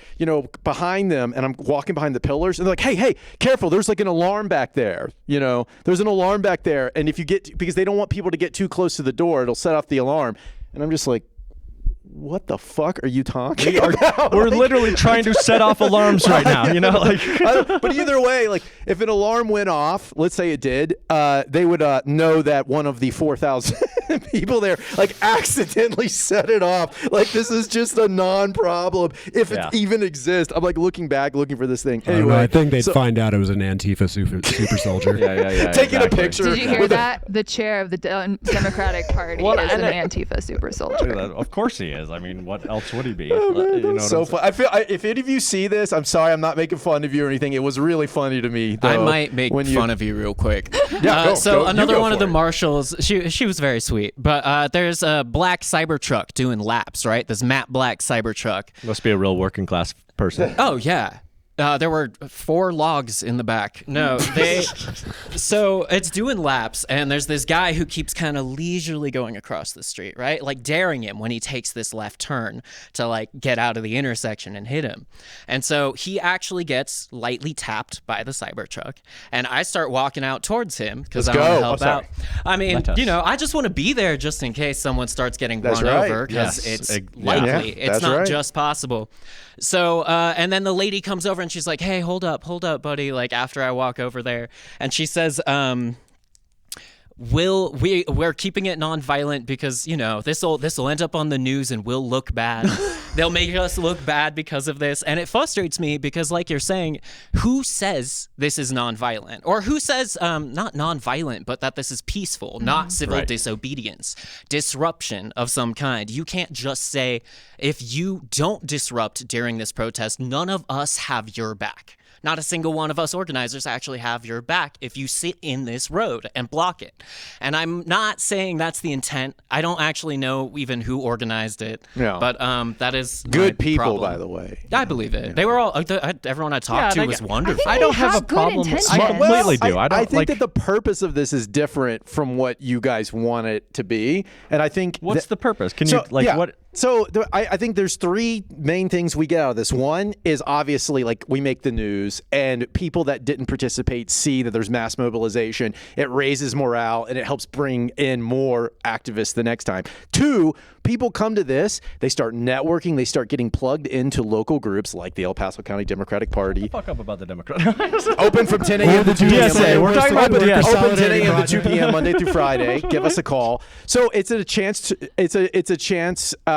behind them, and I'm walking behind the pillars, and they're like, hey, careful, there's like an alarm back there. There's an alarm back there, and if you because they don't want people to get too close to the door, it'll set off the alarm. And I'm just like, what the fuck are you talking about? We're literally trying to set off alarms right now, But either way, like if an alarm went off, let's say it did, they would know that one of the 4,000 people there like accidentally set it off. Like this is just a non-problem if it even exists. I'm like looking for this thing. Anyway, I think they'd find out it was an Antifa super soldier. Yeah. Taking a picture. Did you hear that? The chair of the Democratic Party is an Antifa super soldier. Of course he is. I mean, what else would he be? So fun. I feel if any of you see this, I'm sorry, I'm not making fun of you or anything. It was really funny to me. Though, I might make fun of you real quick. Yeah, another one of the it. marshals, she was very sweet. But there's a black Cybertruck doing laps, right? This matte black Cybertruck. Must be a real working class person. Oh yeah. There were 4 logs in the back. No, so it's doing laps, and there's this guy who keeps kind of leisurely going across the street, right? Like daring him when he takes this left turn to like get out of the intersection and hit him. And so he actually gets lightly tapped by the Cybertruck, and I start walking out towards him because I want to help out. I mean, I just want to be there just in case someone starts getting run over because it's likely. It's not just possible. So, and then the lady comes over and she's like, hey, hold up, buddy. Like after I walk over there, and she says, we're keeping it nonviolent because, this will end up on the news and we'll look bad. They'll make us look bad because of this. And it frustrates me because, like you're saying, who says this is nonviolent? Or who says not nonviolent, but that this is peaceful, not civil disobedience, disruption of some kind? You can't just say, if you don't disrupt during this protest, none of us have your back. Not a single one of us organizers actually have your back if you sit in this road and block it. And I'm not saying that's the intent. I don't actually know even who organized it. Yeah. But that is good my people, problem. by the way. I believe it. They were all, everyone I talked to was wonderful. I don't have a problem. I completely do. I think that the purpose of this is different from what you guys want it to be. And I think... What's the purpose? Can you, what... So I think there's three main things we get out of this. One is obviously like we make the news and people that didn't participate see that there's mass mobilization. It raises morale and it helps bring in more activists the next time. Two, people come to this, they start networking, they start getting plugged into local groups like the El Paso County Democratic Party. Fuck up about the Democrat. Open from 10 a.m. to 2 p.m. We're talking about Open 10 a.m. to 2 p.m. Monday through Friday. Give us a call. So it's a chance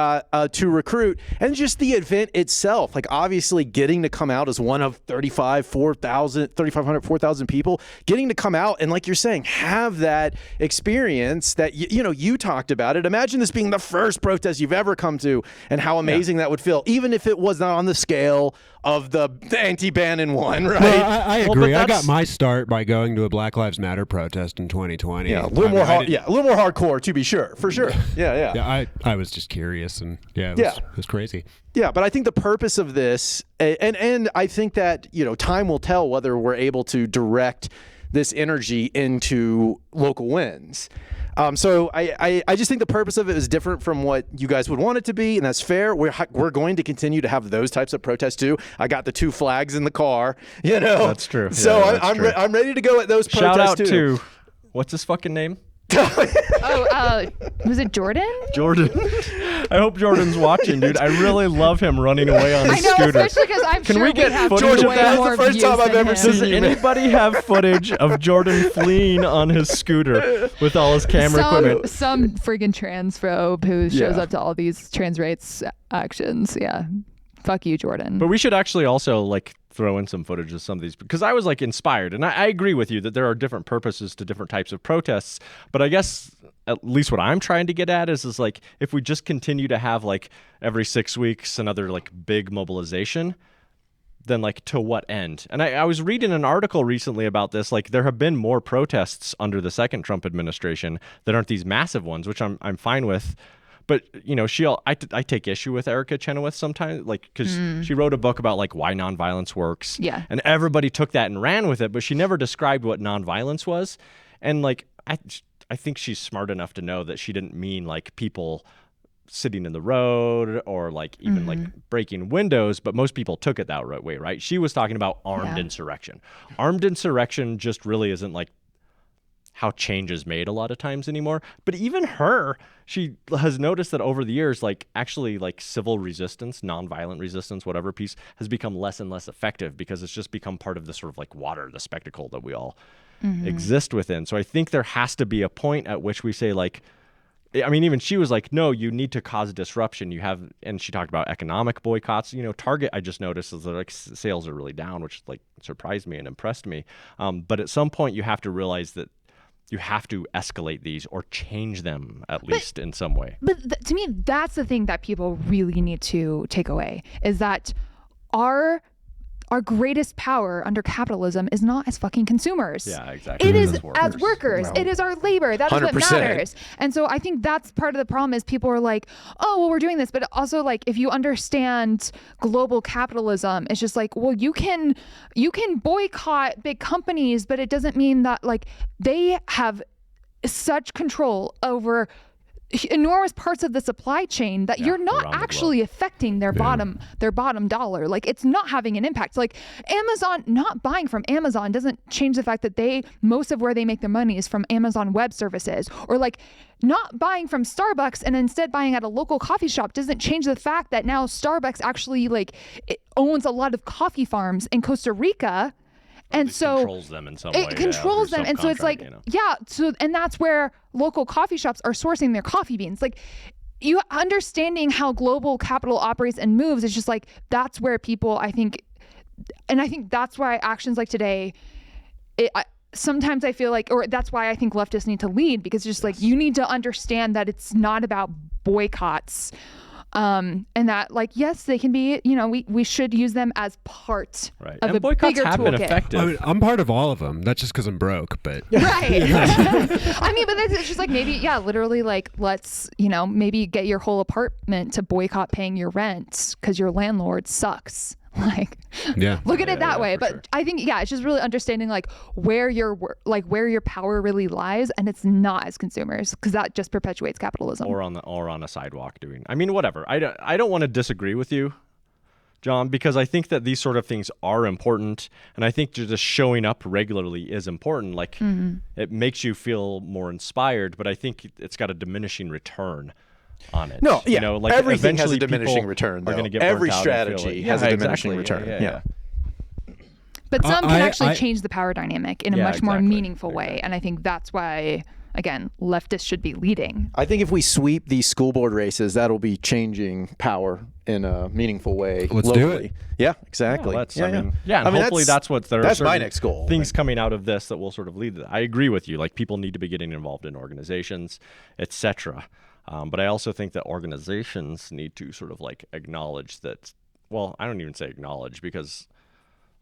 to recruit, and just the event itself, like obviously getting to come out as one of 3,500, 4,000 people, getting to come out and, like you're saying, have that experience that you talked about it. Imagine this being the first protest you've ever come to, and how amazing that would feel, even if it was not on the scale of the anti-Bannon one, right? Well, I agree. I got my start by going to a Black Lives Matter protest in 2020. Yeah, a little more hardcore, to be sure, for sure. Yeah. I was just curious, and it was crazy. Yeah, but I think the purpose of this, and I think that time will tell whether we're able to direct this energy into local wins. So I just think the purpose of it is different from what you guys would want it to be, and that's fair. We're going to continue to have those types of protests too. I got the 2 flags in the car, That's true. So I'm ready to go at those protests Shout out too. to, what's his fucking name? Was it Jordan? Jordan. I hope Jordan's watching, dude. I really love him running away on his scooter. I know, especially because I'm Can sure we get footage Jordan, of that? that's the first time I've ever seen Does you. anybody have footage of Jordan fleeing on his scooter with all his camera equipment? Some friggin' transphobe who shows up to all these trans rights actions. Yeah. Fuck you, Jordan. But we should actually also throw in some footage of some of these, because I was inspired, and I agree with you that there are different purposes to different types of protests. But I guess at least what I'm trying to get at is if we just continue to have every 6 weeks another big mobilization, then to what end? And I was reading an article recently about this. There have been more protests under the second Trump administration that aren't these massive ones, which I'm fine with. But I take issue with Erica Chenoweth sometimes, because she wrote a book about why nonviolence works. Yeah. And everybody took that and ran with it, but she never described what nonviolence was. And I think she's smart enough to know that she didn't mean people sitting in the road or even breaking windows, but most people took it that way, right? She was talking about armed insurrection. Armed insurrection just really isn't how change is made a lot of times anymore. But even she has noticed that over the years, actually civil resistance, nonviolent resistance, whatever piece, has become less and less effective because it's just become part of the sort of water, the spectacle that we all exist within. So I think there has to be a point at which we say even she was no, you need to cause disruption. And she talked about economic boycotts. Target, I just noticed is that sales are really down, which surprised me and impressed me. But at some point you have to realize that you have to escalate these or change them at least in some way. But to me, that's the thing that people really need to take away, is that our greatest power under capitalism is not as fucking consumers. Yeah, exactly. It is as workers. It is our labor. That is 100%. what matters. And so I think that's part of the problem, is people are oh, well, we're doing this. But also if you understand global capitalism, it's just well, you can boycott big companies, but it doesn't mean that they have such control over enormous parts of the supply chain that you're not actually affecting their bottom dollar. It's not having an impact. Amazon, not buying from Amazon doesn't change the fact that most of where they make their money is from Amazon Web Services. Or not buying from Starbucks and instead buying at a local coffee shop doesn't change the fact that now Starbucks actually it owns a lot of coffee farms in Costa Rica. And so controls them in some way. It controls them. And so it's so, and that's where local coffee shops are sourcing their coffee beans. you understanding how global capital operates and moves is just like, that's where people, I think that's why actions like today, sometimes I feel like, or that's why I think leftists need to lead, because it's just like, you need to understand that it's not about boycotts. And that, like, yes, they can be, we should use them as part of a bigger toolkit. Effective. I mean, I'm part of all of them. That's just because I'm broke, but. Right. I mean, but it's just like, maybe, literally, like, let's, maybe get your whole apartment to boycott paying your rent because your landlord sucks. Like, look at it that way. But sure. I think, it's just really understanding like where your power really lies, and it's not as consumers, because that just perpetuates capitalism. Or on a sidewalk doing. I mean, whatever. I don't want to disagree with you, John, because I think that these sort of things are important, and I think just showing up regularly is important. Like, it makes you feel more inspired, but I think it's got a diminishing return on it. No, yeah. Like everything has a diminishing return. Are get every strategy has a diminishing return. Yeah. But some can actually change the power dynamic in a much more meaningful way, and I think that's why, again, leftists should be leading. I think if we sweep these school board races, that'll be changing power in a meaningful way. Let's locally. do it. Yeah, exactly. And hopefully that's what that's my next goal. Things coming out of this that will sort of lead to that. I agree with you. Like, people need to be getting involved in organizations, etc. But I also think that organizations need to sort of like acknowledge that, well, I don't even say acknowledge, because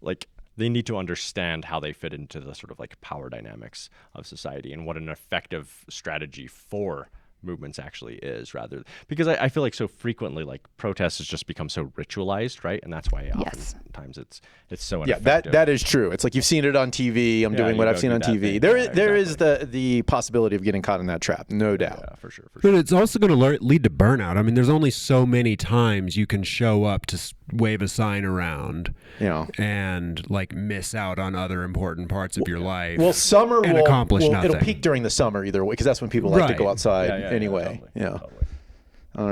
like they need to understand how they fit into the sort of like power dynamics of society and what an effective strategy for movements actually is, rather, because I feel like so frequently like protests has just become so ritualized, right? And that's why oftentimes it's so ineffective. That is true. It's like you've seen it on TV. I'm doing what I've seen on TV. There is the possibility of getting caught in that trap, no doubt. Yeah, for sure. But it's also going to lead to burnout. I mean, there's only so many times you can show up to wave a sign around, and like miss out on other important parts of your life. Well, summer and accomplish nothing. It'll peak during the summer either way, because that's when people like to go outside anyway. Totally. All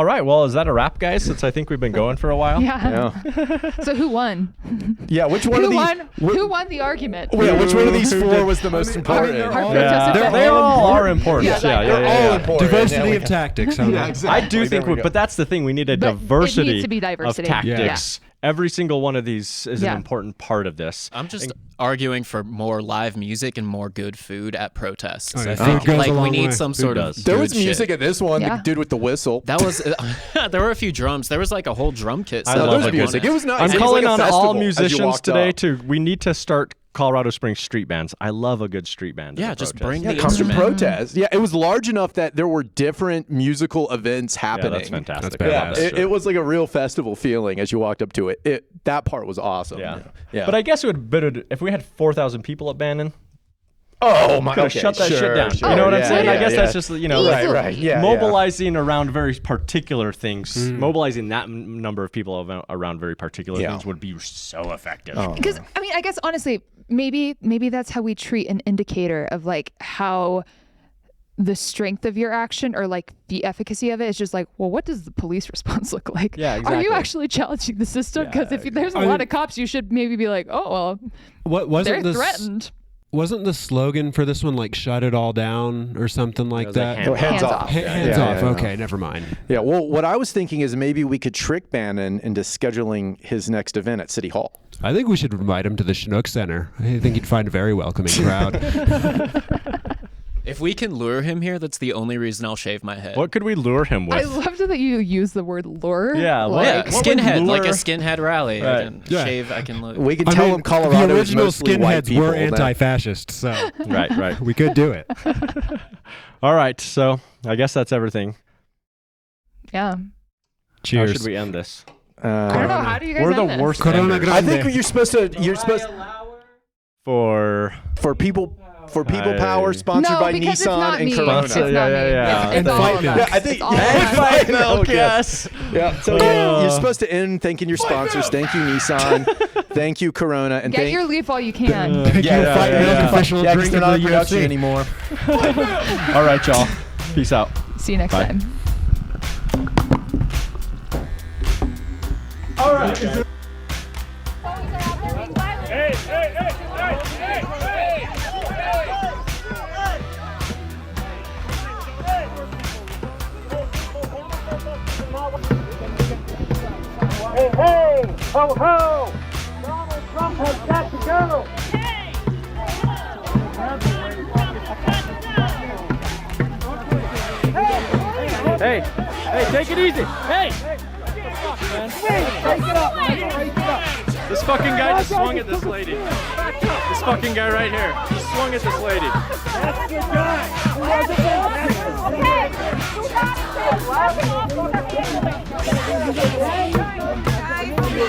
right. Well, is that a wrap, guys? Since I think we've been going for a while. Yeah. So who won? Yeah. Which one of these? Who won the argument? Yeah. Which one of these four was the most important? They all are important. They're all important. Diversity of tactics. Exactly. I do think, but that's the thing. We need a diversity, it needs to be diversity of tactics. Every single one of these is an important part of this. I'm just arguing for more live music and more good food at protests. Oh, yeah. I think like we need some sort of. There was music at this one. The dude with the whistle. That was. There were a few drums. There was like a whole drum kit. I love music. It was nice. I'm calling on all musicians today we need to start Colorado Springs street bands. I love a good street band. Yeah, just bring the instrument. Protest. Yeah, it was large enough that there were different musical events happening. Yeah, that's fantastic. That's badass. It was like a real festival feeling as you walked up to it. That part was awesome. Yeah. But I guess it would better if we had 4,000 people at Bannon. Oh my! Could have shut that shit down. Sure. You know what I'm saying? I guess that's just right. Yeah, mobilizing around very particular things. Mobilizing that number of people around very particular things would be so effective. Because I mean, I guess honestly, maybe that's how we treat an indicator of like how the strength of your action or like the efficacy of it is just like, well, what does the police response look like? Yeah, exactly. Are you actually challenging the system? Because if there's a lot of cops, you should maybe be like, oh well, they're threatened. Wasn't the slogan for this one like "shut it all down" or something like that? Like hands off. Hands off. Okay, never mind. Yeah. Well, what I was thinking is maybe we could trick Bannon into scheduling his next event at City Hall. I think we should invite him to the Chinook Center. I think he'd find a very welcoming crowd. If we can lure him here, that's the only reason I'll shave my head. What could we lure him with? I loved that you use the word lure. Yeah, skinhead, like a skinhead rally. Right. I can shave. I can look. We can tell him Colorado the original is mostly white skinheads people. were anti-fascist, so right. We could do it. All right, so I guess that's everything. Yeah. Cheers. How should we end this? I don't know. How do you guys We're end the this? worst. I think you're supposed to. For people power, sponsored by Nissan and Corona. Yeah. And fight milk. Yeah, I think fight milk. Yes. Yeah. So you're supposed to end thanking your sponsors. Thank you, Nissan. Thank you, Corona, and get your leaf while you can. Fight milk official drink they're of not the in production UFC anymore. All right, y'all. Peace out. See you next time. All right. Hey! Ho ho! Donald Trump has got to go! Hey, take it easy. Hey! Take it up. This fucking guy just swung at this lady. This fucking guy right here just swung at this lady. That's the guy. He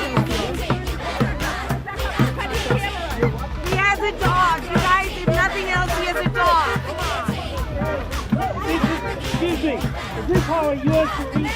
has a dog. You guys, if nothing else, he has a dog. Excuse me. Is this how a U.S. police